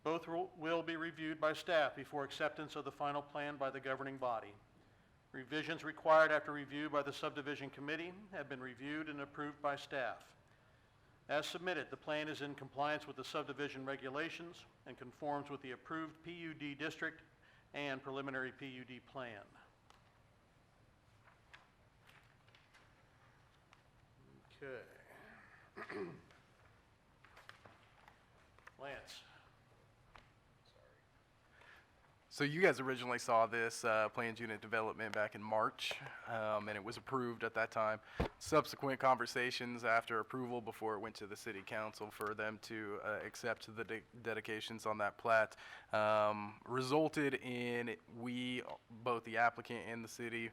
Both will be reviewed by staff before acceptance of the final plan by the governing body. Revisions required after review by the subdivision committee have been reviewed and approved by staff. As submitted, the plan is in compliance with the subdivision regulations and conforms with the approved PUD district and preliminary PUD plan. Okay. Lance? So you guys originally saw this planned unit development back in March, and it was approved at that time. Subsequent conversations after approval before it went to the city council for them to accept the dedications on that plat resulted in both the applicant and the city,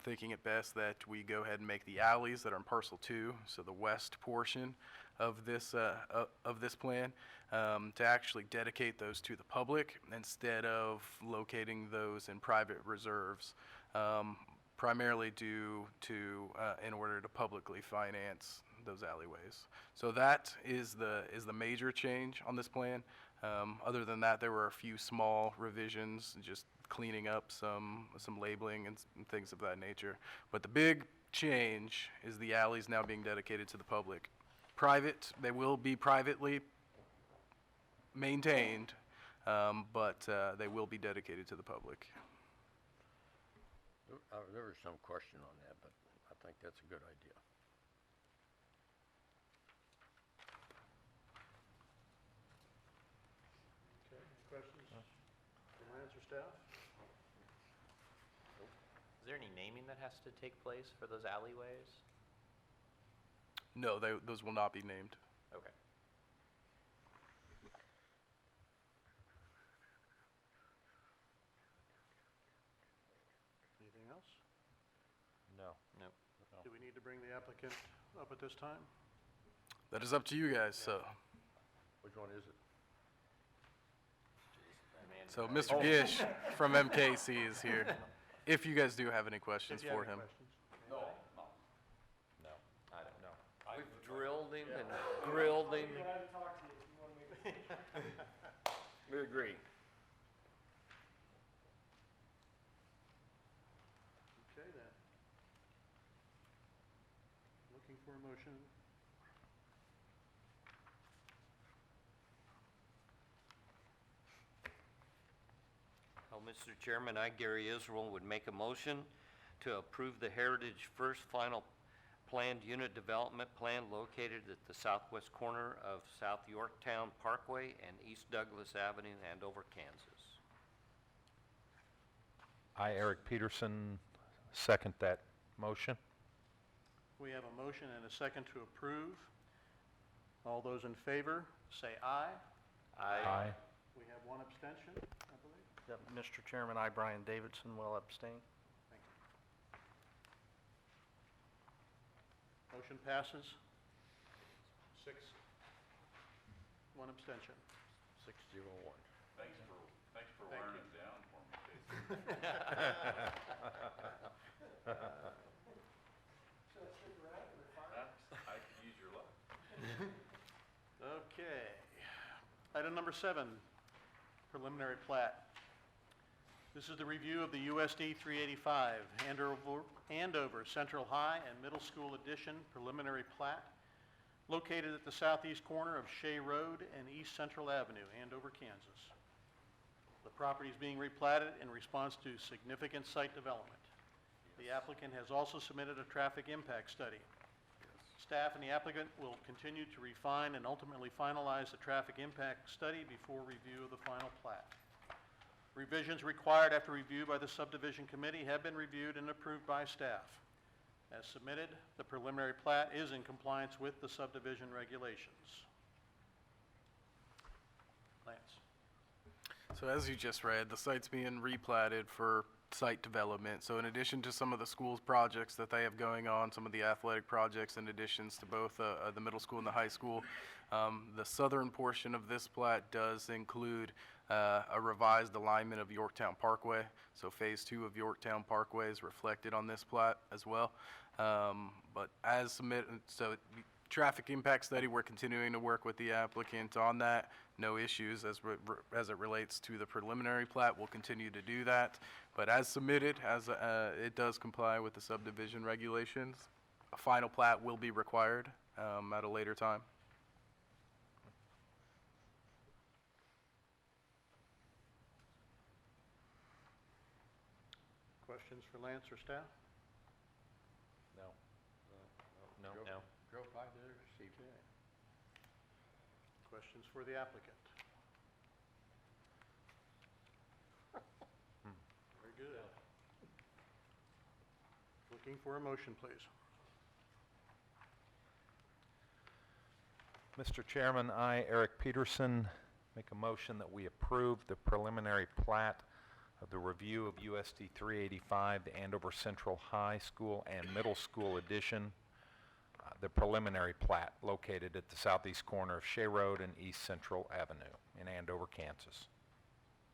thinking it best that we go ahead and make the alleys that are in parcel 2, so the west portion of this plan, to actually dedicate those to the public instead of locating those in private reserves, primarily due to in order to publicly finance those alleyways. So that is the major change on this plan. Other than that, there were a few small revisions, just cleaning up some labeling and things of that nature. But the big change is the alleys now being dedicated to the public. Private, they will be privately maintained, but they will be dedicated to the public. There was some question on that, but I think that's a good idea. Okay, any questions from Lance or staff? Is there any naming that has to take place for those alleyways? No, those will not be named. Okay. Anything else? No. Nope. Do we need to bring the applicant up at this time? That is up to you guys, so. Which one is it? So Mr. Gish from MKC is here, if you guys do have any questions If you have for any him. questions. No, I don't know. We've drilled him and grilled him. We agree. Okay, then. Looking for a motion. Well, Mr. Chairman, I, Gary Israel, would make a motion to approve the Heritage First Final Planned Unit Development Plan located at the southwest corner of South Yorktown Parkway and East Douglas Avenue, Andover, Kansas. I, Eric Peterson, second that motion. We have a motion and a second to approve. All those in favor, say aye. Aye. We have one abstention, I believe. Yep, Mr. Chairman, I, Brian Davidson, will abstain. Thank you. Motion passes. 6, 1 abstention. 601. Thanks for Thank wearing you. it down for me, Casey. I could use your luck. Okay. Item number 7, preliminary plat. This is the review of the USD 385 Andover Central High and Middle School Addition preliminary plat located at the southeast corner of Shea Road and East Central Avenue, Andover, Kansas. The property is being replatted in response to significant site development. The applicant has also submitted a traffic impact study. Staff and the applicant will continue to refine and ultimately finalize the traffic impact study before review of the final plat. Revisions required after review by the subdivision committee have been reviewed and approved by staff. As submitted, the preliminary plat is in compliance with the subdivision regulations. Lance? So as you just read, the site's being replatted for site development. So in addition to some of the school's projects that they have going on, some of the athletic projects in additions to both the middle school and the high school, the southern portion of this plat does include a revised alignment of Yorktown Parkway. So phase 2 of Yorktown Parkway is reflected on this plat as well. But as submitted, so traffic impact study, we're continuing to work with the applicant on that. No issues as it relates to the preliminary plat. We'll continue to do that. But as submitted, it does comply with the subdivision regulations. A final plat will be required at a later time. Questions for Lance or staff? No. No. Drove by there, see that. Questions for the applicant? Very good. Looking for a motion, please. Mr. Chairman, I, Eric Peterson, make a motion that we approve the preliminary plat of the review of USD 385, the Andover Central High School and Middle School addition, the preliminary plat located at the southeast corner of Shea Road and East Central Avenue in Andover, Kansas.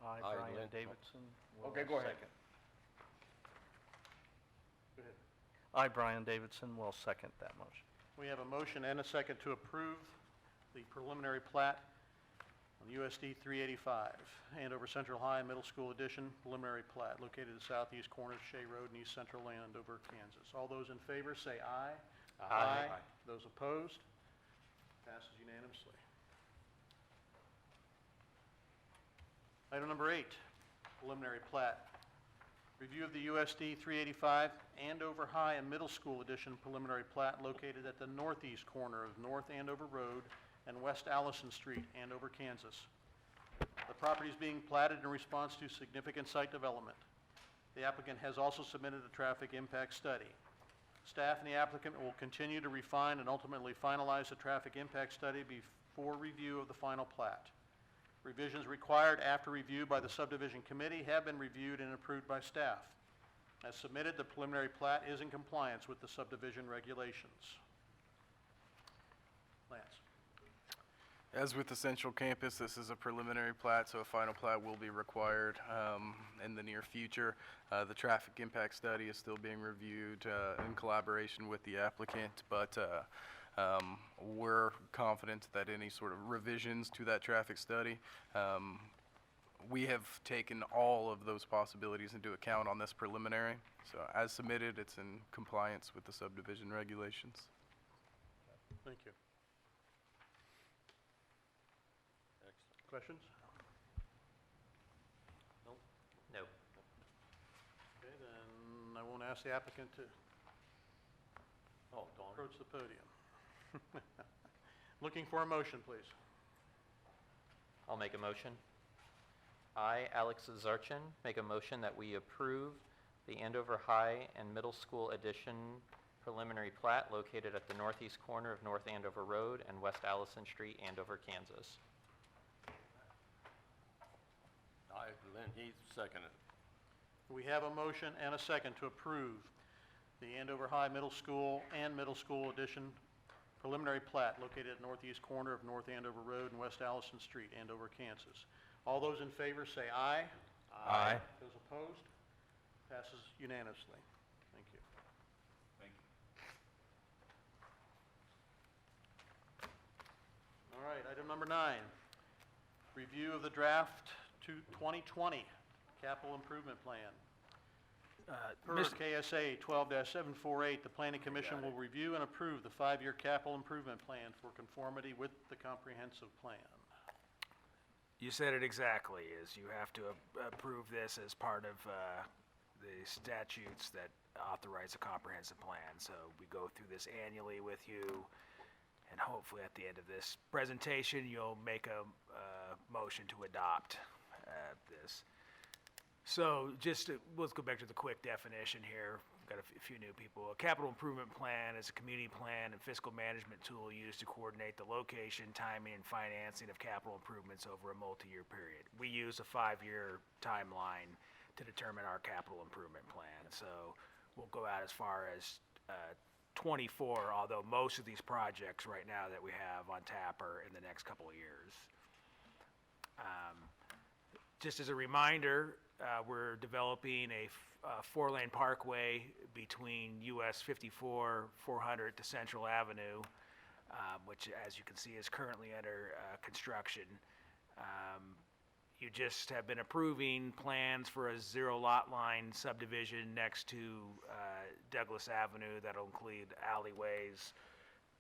I, Aye, Brian Glenn. Davidson. will Okay, go ahead. second. Go ahead. I, Brian Davidson, will second that motion. We have a motion and a second to approve the preliminary plat on USD 385, Andover Central High and Middle School Addition, preliminary plat located at the southeast corner of Shea Road and East Central Andover, Kansas. All those in favor say aye. Aye. Those opposed? Passes unanimously. Item number 8, preliminary plat. Review of the USD 385 Andover High and Middle School Addition preliminary plat located at the northeast corner of North Andover Road and West Allison Street, Andover, Kansas. The property is being platted in response to significant site development. The applicant has also submitted a traffic impact study. Staff and the applicant will continue to refine and ultimately finalize the traffic impact study before review of the final plat. Revisions required after review by the subdivision committee have been reviewed and approved by staff. As submitted, the preliminary plat is in compliance with the subdivision regulations. Lance. As with the Central Campus, this is a preliminary plat, so a final plat will be required in the near future. The traffic impact study is still being reviewed in collaboration with the applicant, but we're confident that any sort of revisions to that traffic study, we have taken all of those possibilities into account on this preliminary. So as submitted, it's in compliance with the subdivision regulations. Thank you. Questions? No. Okay, then I won't ask the applicant to approach the podium. Looking for a motion, please. I'll make a motion. I, Alex Zarchin, make a motion that we approve the Andover High and Middle School Addition preliminary plat located at the northeast corner of North Andover Road and West Allison Street, Andover, Kansas. Aye, Glenn Heath, seconded. We have a motion and a second to approve the Andover High Middle School and Middle School Addition preliminary plat located at northeast corner of North Andover Road and West Allison Street, Andover, Kansas. All those in favor say aye. Aye. Those opposed? Passes unanimously. Thank you. All right, item number 9, review of the draft 2020 capital improvement plan. Per KSA 12-748, the Planning Commission will review and approve the 5-year capital improvement plan for conformity with the comprehensive plan. You said it exactly, is you have to approve this as part of the statutes that authorize a comprehensive plan. So we go through this annually with you, and hopefully at the end of this presentation, you'll make a motion to adopt this. So let's go back to the quick definition here. We've got a few new people. A capital improvement plan is a community plan and fiscal management tool used to coordinate the location, timing, and financing of capital improvements over a multi-year period. We use a 5-year timeline to determine our capital improvement plan. So we'll go out as far as 24, although most of these projects right now that we have on tap are in the next couple of years. Just as a reminder, we're developing a 4-lane parkway between US 54 400 to Central Avenue. which, as you can see, is currently under construction. You just have been approving plans for a zero lot line subdivision next to Douglas Avenue that'll include alleyways,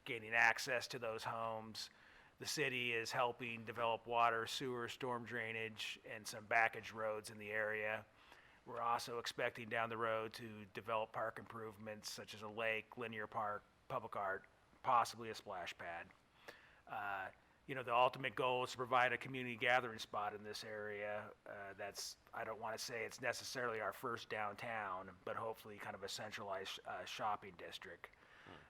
gaining access to those homes. The city is helping develop water, sewer, storm drainage, and some backage roads in the area. We're also expecting down the road to develop park improvements such as a lake, linear park, public art, possibly a splash pad. The ultimate goal is to provide a community gathering spot in this area. I don't want to say it's necessarily our first downtown, but hopefully kind of a centralized shopping district.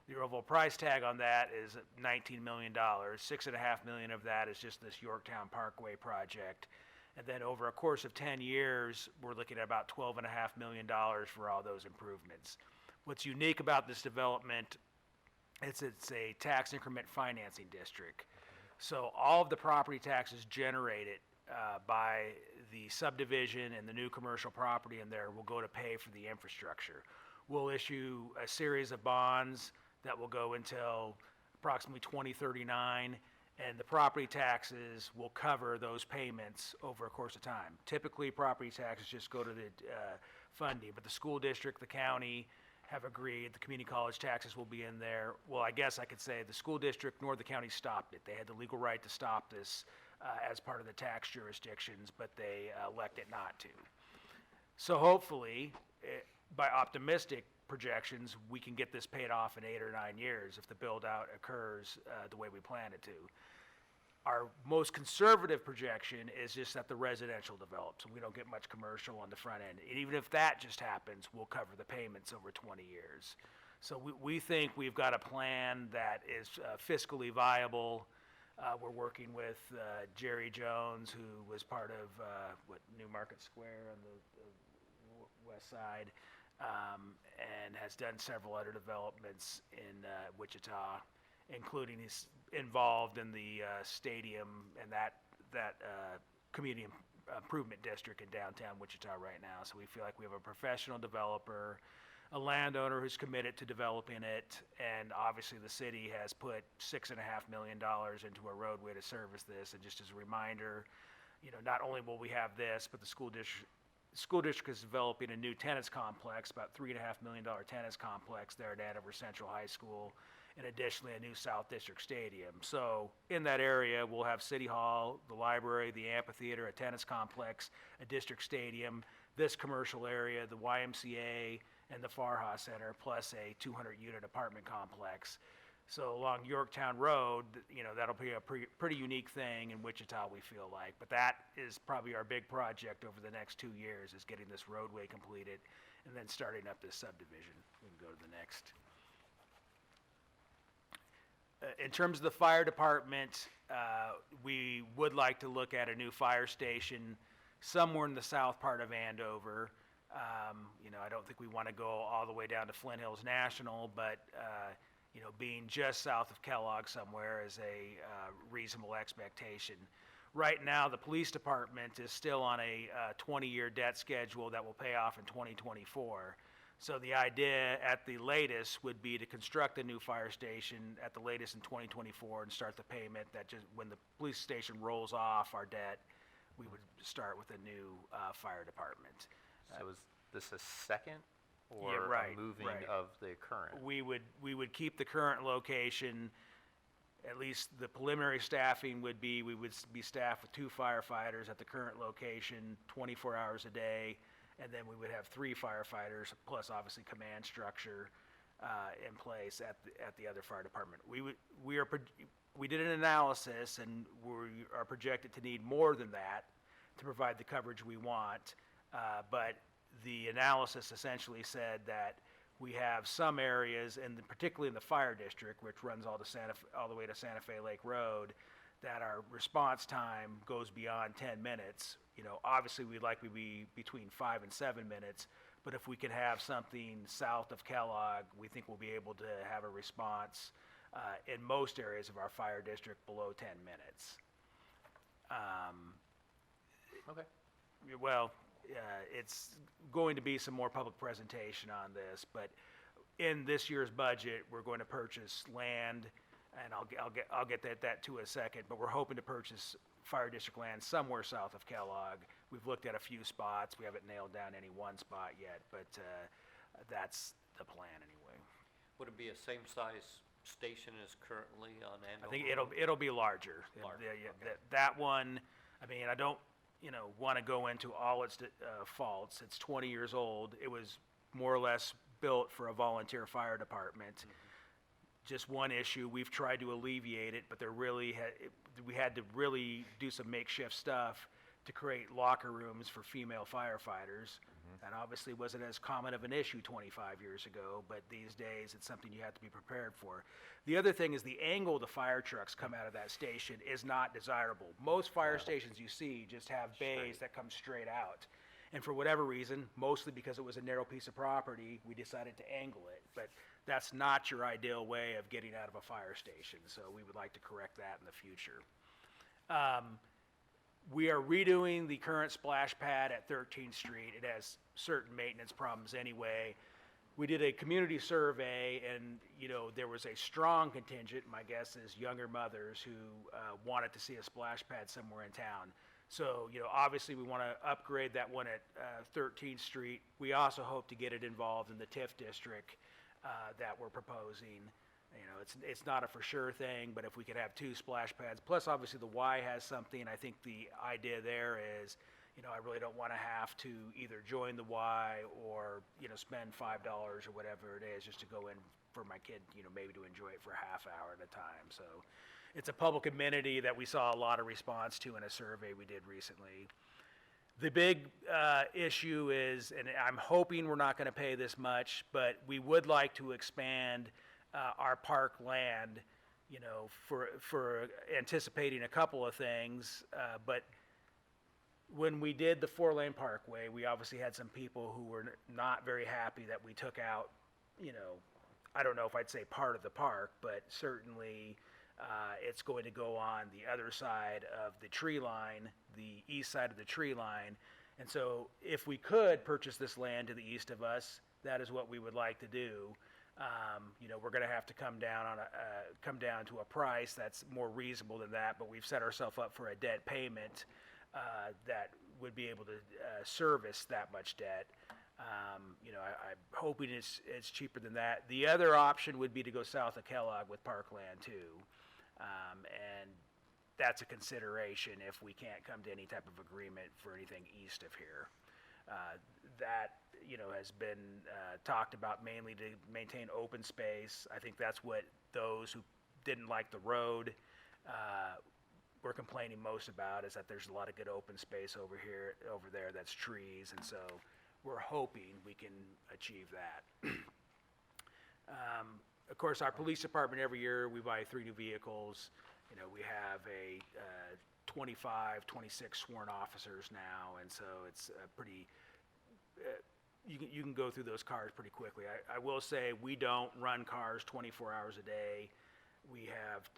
The overall price tag on that is $19 million. $6.5 million of that is just this Yorktown Parkway project. And then over a course of 10 years, we're looking at about $12.5 million for all those improvements. What's unique about this development is it's a tax increment financing district. So all of the property taxes generated by the subdivision and the new commercial property in there will go to pay for the infrastructure. We'll issue a series of bonds that will go until approximately 2039, and the property taxes will cover those payments over a course of time. Typically, property taxes just go to the funding, but the school district, the county have agreed, the community college taxes will be in there. Well, I guess I could say the school district nor the county stopped it. They had the legal right to stop this as part of the tax jurisdictions, but they elected not to. So hopefully, by optimistic projections, we can get this paid off in 8 or 9 years if the build-out occurs the way we plan it to. Our most conservative projection is just that the residential develops, and we don't get much commercial on the front end. And even if that just happens, we'll cover the payments over 20 years. So we think we've got a plan that is fiscally viable. We're working with Jerry Jones, who was part of New Market Square on the west side, and has done several other developments in Wichita, including he's involved in the stadium and that community improvement district in downtown Wichita right now. So we feel like we have a professional developer, a landowner who's committed to developing it, and obviously the city has put $6.5 million into a roadway to service this. And just as a reminder, not only will we have this, but the school district is developing a new tennis complex, about $3.5 million tennis complex there at Andover Central High School, and additionally a new South District Stadium. So in that area, we'll have City Hall, the library, the amphitheater, a tennis complex, a district stadium, this commercial area, the YMCA, and the Farha Center, plus a 200-unit apartment complex. So along Yorktown Road, that'll be a pretty unique thing in Wichita, we feel like. But that is probably our big project over the next 2 years, is getting this roadway completed and then starting up this subdivision. We can go to the next. In terms of the fire department, we would like to look at a new fire station somewhere in the south part of Andover. I don't think we want to go all the way down to Flint Hills National, but being just south of Kellogg somewhere is a reasonable expectation. Right now, the police department is still on a 20-year debt schedule that will pay off in 2024. So the idea at the latest would be to construct a new fire station at the latest in 2024 and start the payment that just when the police station rolls off our debt, we would start with a new fire department. So is this a second or Yeah, right, a moving right. of the current? We would keep the current location. At least the preliminary staffing would be, we would be staffed with 2 firefighters at the current location, 24 hours a day. And then we would have 3 firefighters, plus obviously command structure in place at the other fire department. We did an analysis, and we are projected to need more than that to provide the coverage we want. But the analysis essentially said that we have some areas, and particularly in the fire district, which runs all the way to Santa Fe Lake Road, that our response time goes beyond 10 minutes. Obviously we'd like to be between 5 and 7 minutes, but if we can have something south of Kellogg, we think we'll be able to have a response in most areas of our fire district below 10 minutes. Okay. Well, it's going to be some more public presentation on this, but in this year's budget, we're going to purchase land and I'll get that to a second, but we're hoping to purchase fire district land somewhere south of Kellogg. We've looked at a few spots. We haven't nailed down any one spot yet, but that's the plan anyway. Would it be a same size station as currently on Andover? I think it'll be larger. Larger, Yeah, okay. that one, I mean, I don't, want to go into all its faults. It's 20 years old. It was more or less built for a volunteer fire department. Just one issue, we've tried to alleviate it, but we had to really do some makeshift stuff to create locker rooms for female firefighters. That obviously wasn't as common of an issue 25 years ago, but these days it's something you have to be prepared for. The other thing is the angle the fire trucks come out of that station is not desirable. Most fire stations you see just have bays that come straight out. And for whatever reason, mostly because it was a narrow piece of property, we decided to angle it. But that's not your ideal way of getting out of a fire station, so we would like to correct that in the future. We are redoing the current splash pad at 13th Street. It has certain maintenance problems anyway. We did a community survey, and there was a strong contingent, my guess is younger mothers, who wanted to see a splash pad somewhere in town. So, obviously we want to upgrade that one at 13th Street. We also hope to get it involved in the TIF district that we're proposing. It's not a for sure thing, but if we could have 2 splash pads, plus obviously the Y has something, I think the idea there is, I really don't want to have to either join the Y or, spend $5 or whatever it is just to go in for my kid, maybe to enjoy it for a half hour at a time. So it's a public amenity that we saw a lot of response to in a survey we did recently. The big issue is, and I'm hoping we're not going to pay this much, but we would like to expand our park land, for anticipating a couple of things. But when we did the 4-lane parkway, we obviously had some people who were not very happy that we took out, I don't know if I'd say part of the park, but certainly it's going to go on the other side of the tree line, the east side of the tree line. And so if we could purchase this land to the east of us, that is what we would like to do. We're going to have to come down to a price that's more reasonable than that, but we've set ourselves up for a debt payment that would be able to service that much debt. I'm hoping it's cheaper than that. The other option would be to go south of Kellogg with parkland too, and that's a consideration if we can't come to any type of agreement for anything east of here. That has been talked about mainly to maintain open space. I think that's what those who didn't like the road were complaining most about, is that there's a lot of good open space over there that's trees, and so we're hoping we can achieve that. Of course, our police department, every year we buy 3 new vehicles. We have 26 sworn officers now, and so it's pretty, you can go through those cars pretty quickly. I will say we don't run cars 24 hours a day. We have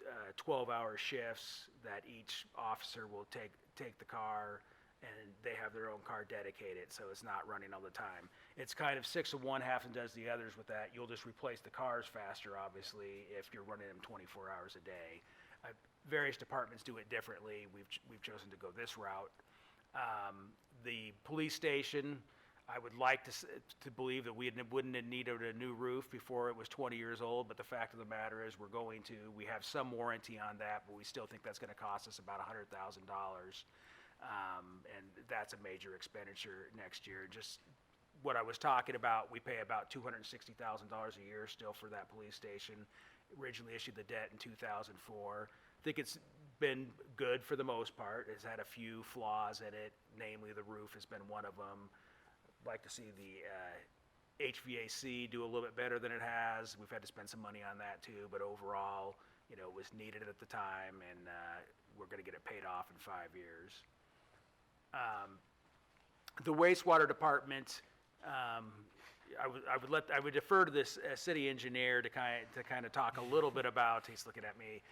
12-hour shifts that each officer will take the car, and they have their own car dedicated, so it's not running all the time. It's kind of 6 of one, half and does the others with that. You'll just replace the cars faster, obviously, if you're running them 24 hours a day. Various departments do it differently. We've chosen to go this route. The police station, I would like to believe that we wouldn't have needed a new roof before it was 20 years old, but the fact of the matter is we have some warranty on that, but we still think that's going to cost us about $100,000. And that's a major expenditure next year. Just what I was talking about, we pay about $260,000 a year still for that police station. Originally issued the debt in 2004. I think it's been good for the most part. It's had a few flaws in it, namely the roof has been one of them. Like to see the HVAC do a little bit better than it has. We've had to spend some money on that too, but overall, it was needed at the time, and we're going to get it paid off in 5 years. The wastewater department, I would defer to this city engineer to kind of talk a little bit about. He's looking at me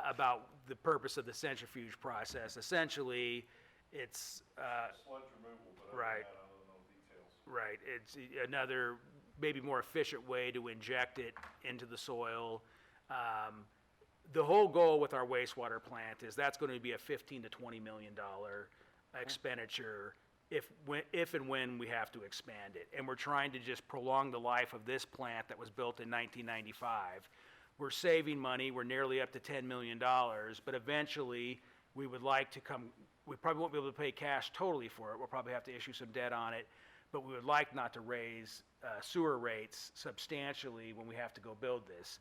about the purpose of the centrifuge process. Essentially, it's Sludge removal, but right. I don't know details. Right. It's another maybe more efficient way to inject it into the soil. the whole goal with our wastewater plant is that's going to be a $15 to $20 million expenditure if and when we have to expand it. And we're trying to just prolong the life of this plant that was built in 1995. We're saving money, we're nearly up to $10 million, but eventually we would like to we probably won't be able to pay cash totally for it. We'll probably have to issue some debt on it, but we would like not to raise sewer rates substantially when we have to go build this.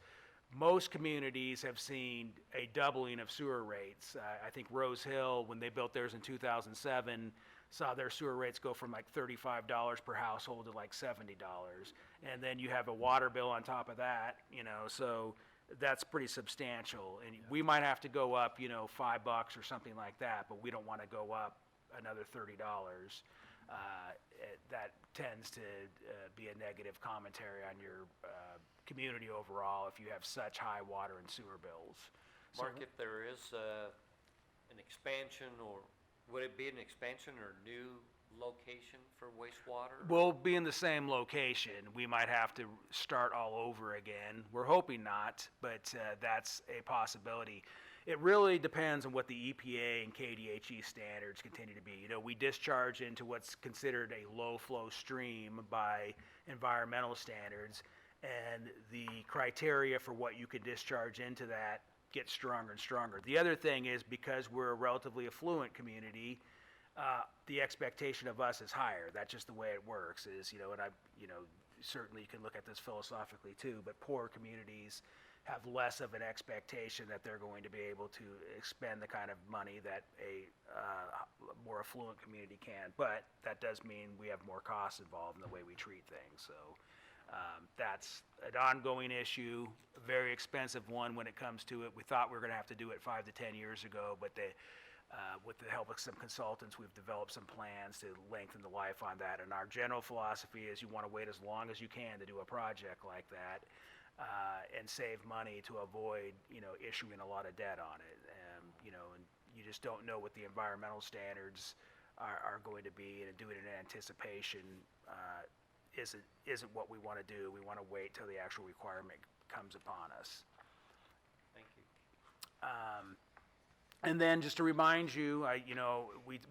Most communities have seen a doubling of sewer rates. I think Rose Hill, when they built theirs in 2007, saw their sewer rates go from like $35 per household to like $70. And then you have a water bill on top of that, so that's pretty substantial. And we might have to go up, $5 or something like that, but we don't want to go up another $30. That tends to be a negative commentary on your community overall if you have such high water and sewer bills. So- Mark, if there is an expansion, or would it be an expansion or new location for wastewater? We'll be in the same location. We might have to start all over again. We're hoping not, but that's a possibility. It really depends on what the EPA and KDHE standards continue to be. We discharge into what's considered a low-flow stream by environmental standards, and the criteria for what you can discharge into that gets stronger and stronger. The other thing is, because we're a relatively affluent community, the expectation of us is higher. That's just the way it works. Certainly you can look at this philosophically too, but poor communities have less of an expectation that they're going to be able to expend the kind of money that a more affluent community can. But that does mean we have more costs involved in the way we treat things. So that's an ongoing issue, a very expensive one when it comes to it. We thought we were going to have to do it 5 to 10 years ago, but with the help of some consultants, we've developed some plans to lengthen the life on that. And our general philosophy is you want to wait as long as you can to do a project like that, and save money to avoid, issuing a lot of debt on it. And you just don't know what the environmental standards are going to be, and doing it in anticipation isn't what we want to do. We want to wait till the actual requirement comes upon us. Thank you. And then just to remind you,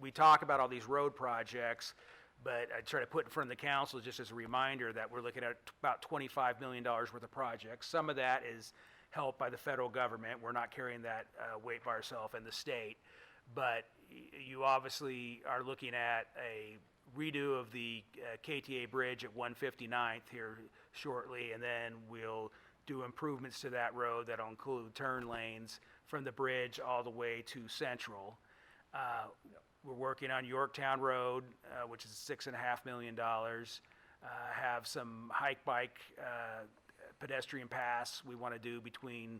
we talk about all these road projects, but I try to put in front of the council just as a reminder that we're looking at about $25 million worth of projects. Some of that is helped by the federal government. We're not carrying that weight by ourselves, in the state. But you obviously are looking at a redo of the KTA Bridge at 159th here shortly, and then we'll do improvements to that road that'll include turn lanes from the bridge all the way to Central. We're working on Yorktown Road, which is $6.5 million. Have some hike-bike pedestrian paths we want to do between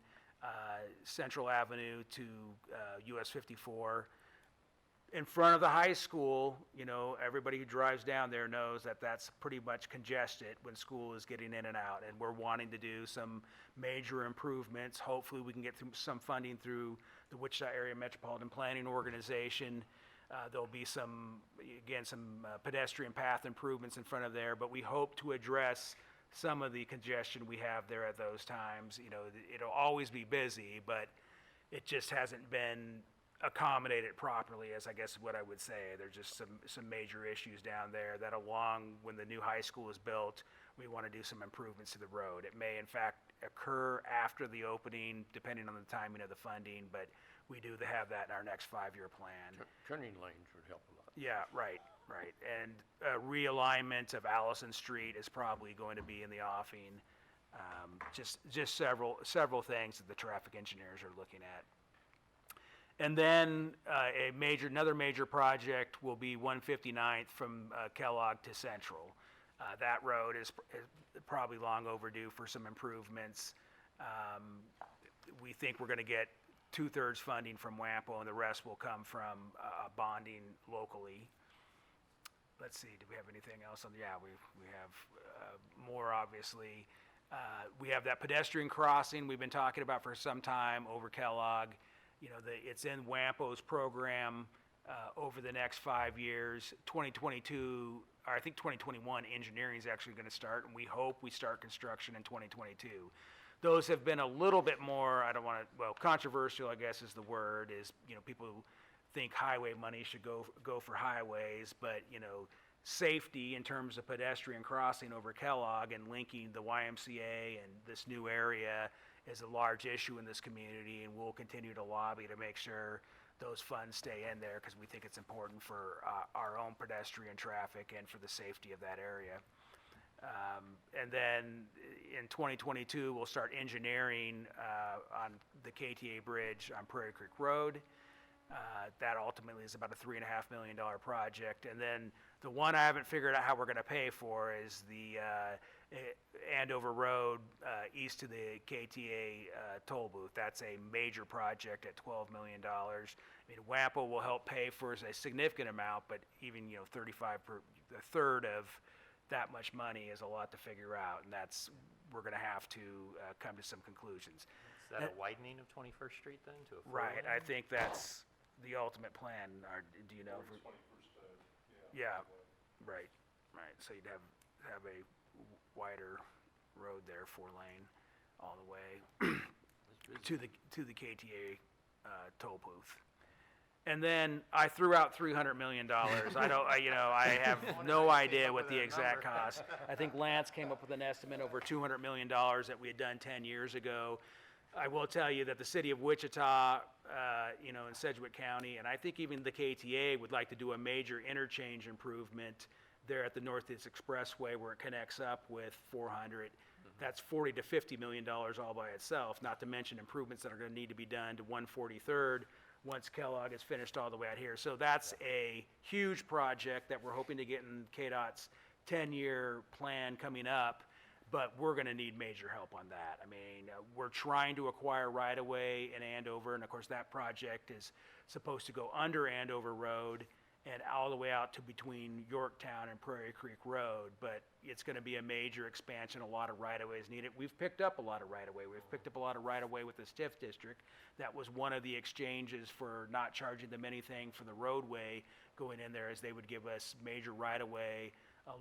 Central Avenue to US 54. In front of the high school, everybody who drives down there knows that that's pretty much congested when school is getting in and out. And we're wanting to do some major improvements. Hopefully we can get through some funding through the Wichita Area Metropolitan Planning Organization. There'll be some pedestrian path improvements in front of there, but we hope to address some of the congestion we have there at those times. It'll always be busy, but it just hasn't been accommodated properly, as I guess what I would say. There's just some major issues down there that, along when the new high school is built, we want to do some improvements to the road. It may in fact occur after the opening, depending on the timing of the funding, but we do have that in our next 5-year plan. Turning lanes would help a lot. Yeah, right. And realignment of Allison Street is probably going to be in the offing. Just several things that the traffic engineers are looking at. And then another major project will be 159th from Kellogg to Central. That road is probably long overdue for some improvements. We think we're going to get 2/3 funding from WAMPO, and the rest will come from bonding locally. Let's see, do we have anything else on? Yeah, we have more, obviously. We have that pedestrian crossing we've been talking about for some time over Kellogg. It's in WAMPO's program over the next 5 years. 2022, or I think 2021, engineering is actually going to start, and we hope we start construction in 2022. those have been a little bit more, I don't want to, well, controversial, I guess is the word, is, people who think highway money should go for highways, but, safety in terms of pedestrian crossing over Kellogg and linking the YMCA and this new area is a large issue in this community, and we'll continue to lobby to make sure those funds stay in there, because we think it's important for our own pedestrian traffic and for the safety of that area. And then in 2022, we'll start engineering on the KTA Bridge on Prairie Creek Road. That ultimately is about a $3.5 million project. And then the one I haven't figured out how we're going to pay for is the Andover Road east of the KTA toll booth. That's a major project at $12 million. I mean, WAMPO will help pay for a significant amount, but even, a third of that much money is a lot to figure out, and we're going to have to come to some conclusions. Is that a widening of 21st Street then to a four Right, lane? I think that's the ultimate plan. Do you know? Yeah, right. So you'd have a wider road there, 4-lane, all the way to the KTA toll booth. And then I threw out $300 million. I have no idea what the exact cost. I think Lance came up with an estimate over $200 million that we had done 10 years ago. I will tell you that the city of Wichita, in Sedgwick County, and I think even the KTA would like to do a major interchange improvement there at the Northeast Expressway where it connects up with 400. That's $40 to $50 million all by itself, not to mention improvements that are going to need to be done to 143rd once Kellogg is finished all the way out here. So that's a huge project that we're hoping to get in KDOT's 10-year plan coming up, but we're going to need major help on that. I mean, we're trying to acquire right-of-way in Andover, and of course that project is supposed to go under Andover Road and all the way out to between Yorktown and Prairie Creek Road, but it's going to be a major expansion. A lot of right-of-way is needed. We've picked up a lot of right-of-way. We've picked up a lot of right-of-way with the TIF district. That was one of the exchanges for not charging them anything for the roadway going in there, as they would give us major right-of-way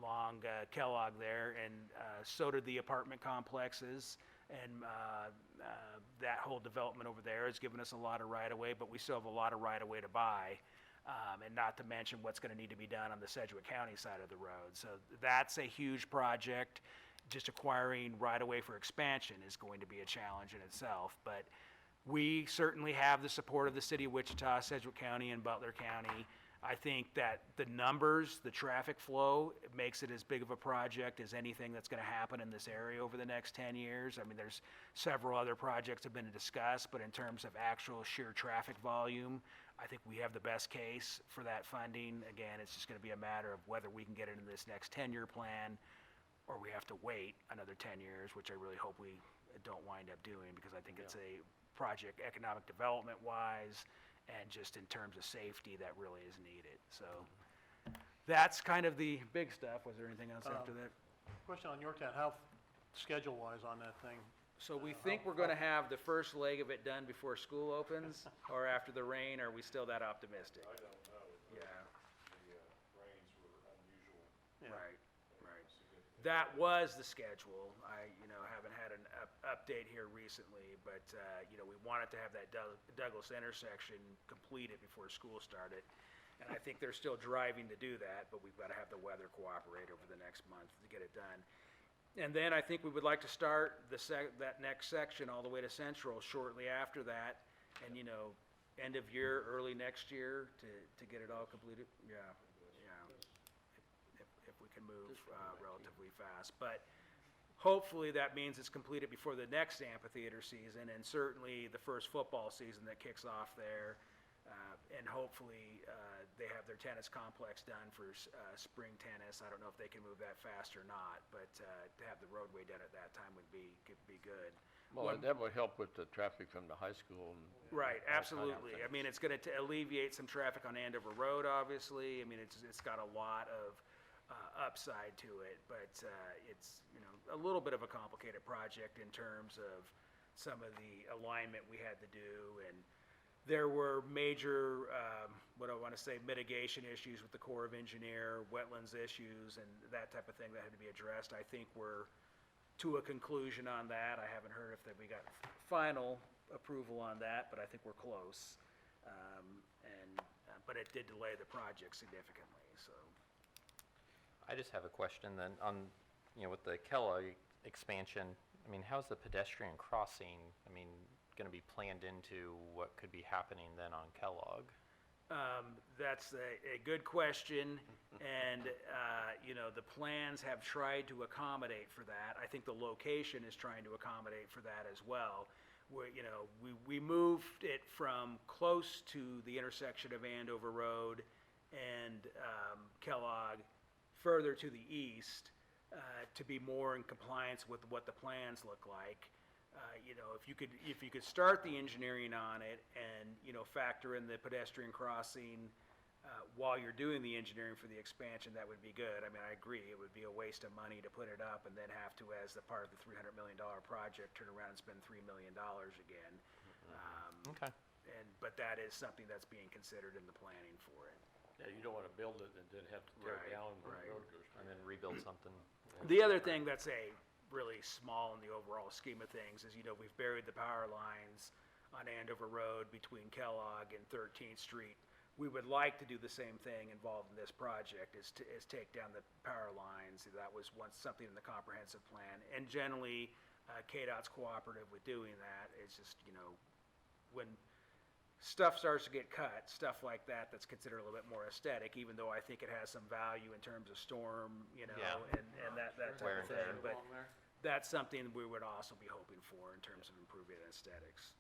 along Kellogg there, and so did the apartment complexes, and that whole development over there has given us a lot of right-of-way, but we still have a lot of right-of-way to buy. And not to mention what's going to need to be done on the Sedgwick County side of the road. So that's a huge project. Just acquiring right-of-way for expansion is going to be a challenge in itself. But we certainly have the support of the city of Wichita, Sedgwick County, and Butler County. I think that the numbers, the traffic flow, it makes it as big of a project as anything that's going to happen in this area over the next 10 years. I mean, there's several other projects have been discussed, but in terms of actual sheer traffic volume, I think we have the best case for that funding. Again, it's just going to be a matter of whether we can get into this next 10-year plan or we have to wait another 10 years, which I really hope we don't wind up doing, because I think it's a project economic development-wise and just in terms of safety that really is needed. So that's kind of the big stuff. Was there anything else after that? Question on Yorktown, how schedule-wise on that thing? So we think we're going to have the first leg of it done before school opens or after the rain. Are we still that optimistic? I don't know. Yeah. The rains were unusual. Yeah. Right. That was the schedule. I, haven't had an update here recently, but, we wanted to have that Douglas intersection completed before school started. And I think they're still driving to do that, but we've got to have the weather cooperate over the next month to get it done. And then I think we would like to start that next section all the way to Central shortly after that. And, end of year, early next year to get it all completed. Yeah. If we can move relatively fast. But hopefully that means it's completed before the next amphitheater season, and certainly the first football season that kicks off there. And hopefully they have their tennis complex done for spring tennis. I don't know if they can move that fast or not, but to have the roadway done at that time would be good. Well, that would help with the traffic from the high school. Right, all kinds of absolutely. I things. mean, it's going to alleviate some traffic on Andover Road, obviously. I mean, it's got a lot of upside to it, but it's, a little bit of a complicated project in terms of some of the alignment we had to do, and there were major, mitigation issues with the Corps of Engineer, wetlands issues, and that type of thing that had to be addressed. I think we're to a conclusion on that. I haven't heard if that we got final approval on that, but I think we're close. But it did delay the project significantly, so. I just have a question then on, with the Kellogg expansion, I mean, how's the pedestrian crossing, gonna be planned into what could be happening then on Kellogg? That's a good question, and, the plans have tried to accommodate for that. I think the location is trying to accommodate for that as well. We moved it from close to the intersection of Andover Road and Kellogg further to the east to be more in compliance with what the plans look like. If you could start the engineering on it and, factor in the pedestrian crossing while you're doing the engineering for the expansion, that would be good. I agree, it would be a waste of money to put it up and then have to, as the part of the $300 million project, turn around and spend $3 million again. Okay. But that is something that's being considered in the planning for it. Yeah, you don't want to build it and then have to tear it Right, down when right. the road goes. And then rebuild something. The other thing that's really small in the overall scheme of things is, we've buried the power lines on Andover Road between Kellogg and 13th Street. We would like to do the same thing involved in this project, is take down the power lines. That was once something in the comprehensive plan. And generally, KDOT's cooperative with doing that. It's just, when stuff starts to get cut, stuff like that, that's considered a little bit more aesthetic, even though I think it has some value in terms of storm, Yeah. and that type Wear of and tear. thing. But Along there. that's something we would also be hoping for in terms of improving aesthetics.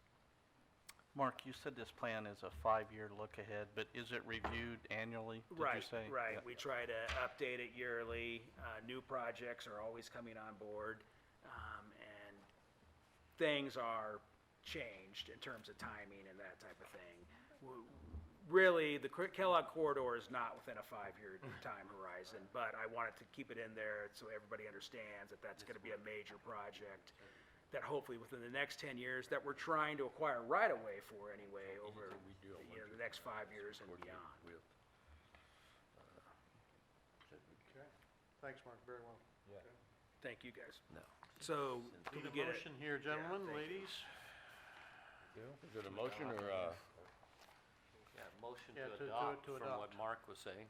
Mark, you said this plan is a 5-year look ahead, but is it reviewed annually, did you say? Right, Yeah. we try to update it yearly. New projects are always coming on board, and things are changed in terms of timing and that type of thing. Really, the Kellogg corridor is not within a 5-year time horizon, but I wanted to keep it in there so everybody understands that that's gonna be a major project that hopefully within the next 10 years, that we're trying to acquire right of way for anyway over, we do it the next 5 years and Coordinate beyond. with, Okay, thanks, Mark, very well. Thank you, guys. No. So, can we Need a get it? motion here, gentlemen, thank you. ladies? Is it a motion or, Yeah, motion Yeah, to adopt to from what adopt. Mark was saying.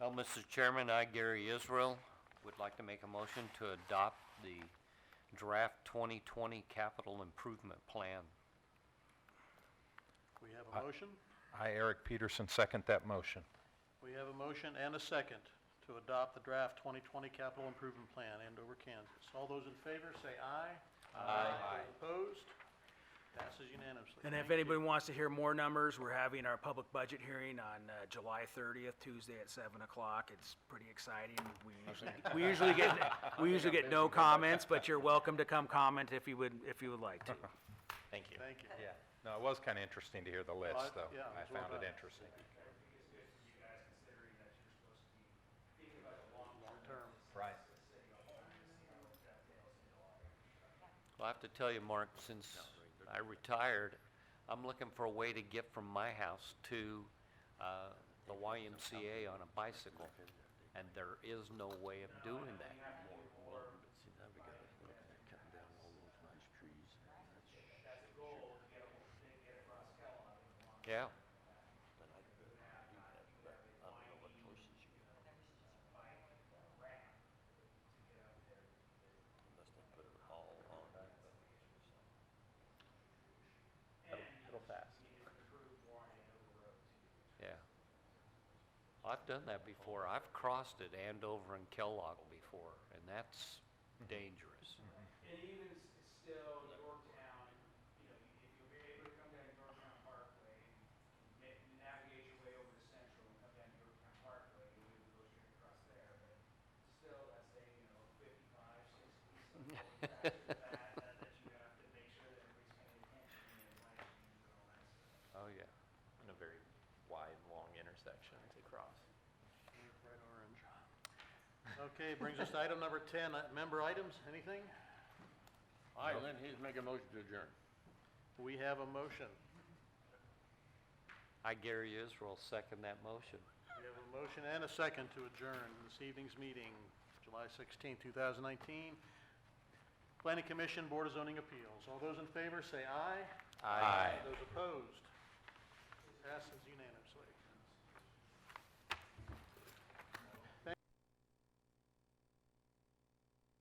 Well, Mr. Chairman, I, Gary Israel, would like to make a motion to adopt the draft 2020 capital improvement plan. We have a motion. I, Eric Peterson, second that motion. We have a motion and a second to adopt the draft 2020 capital improvement plan, Andover, Kansas. All those in favor, say aye. Aye. Opposed? Passes unanimously. And if Thank you. anybody wants to hear more numbers, we're having our public budget hearing on July 30th, Tuesday at 7 o'clock. It's pretty exciting. We usually get no comments, but you're welcome to come comment if you would like to. Thank you. Thank you. Yeah. No, it was kind of interesting to hear the list, though. yeah, I it was well found it done. interesting. Long term. Right. Well, I have to tell you, Mark, since I retired, I'm looking for a way to get from my house to the YMCA on a bicycle, and there is no way of doing that. see, now we gotta look at cutting down all those nice trees. Yeah. But I do have, but I don't know what choices you got. Unless they put it all on. It'll pass. Yeah. I've done that before. I've crossed at Andover and Kellogg before, and that's dangerous. And even still, Yorktown, if you're able to come down Yorktown Parkway, navigate your way over to Central and come down Yorktown Parkway, you'll be able to go straight across there, but still, that's 55, 60, something like that, that you have to make sure that everybody's paying attention and light changes and all that stuff. Oh, yeah. In a very wide, long intersection to cross. Bright orange. Okay, brings us to item number 10, member items, anything? All right, Lynn, he's making a motion to adjourn. We have a motion. I, Gary Israel, second that motion. We have a motion and a second to adjourn this evening's meeting, July July 16, 2019. Planning Commission, Board of Zoning Appeals. All those in favor say aye. Aye. Those opposed? Passes unanimously.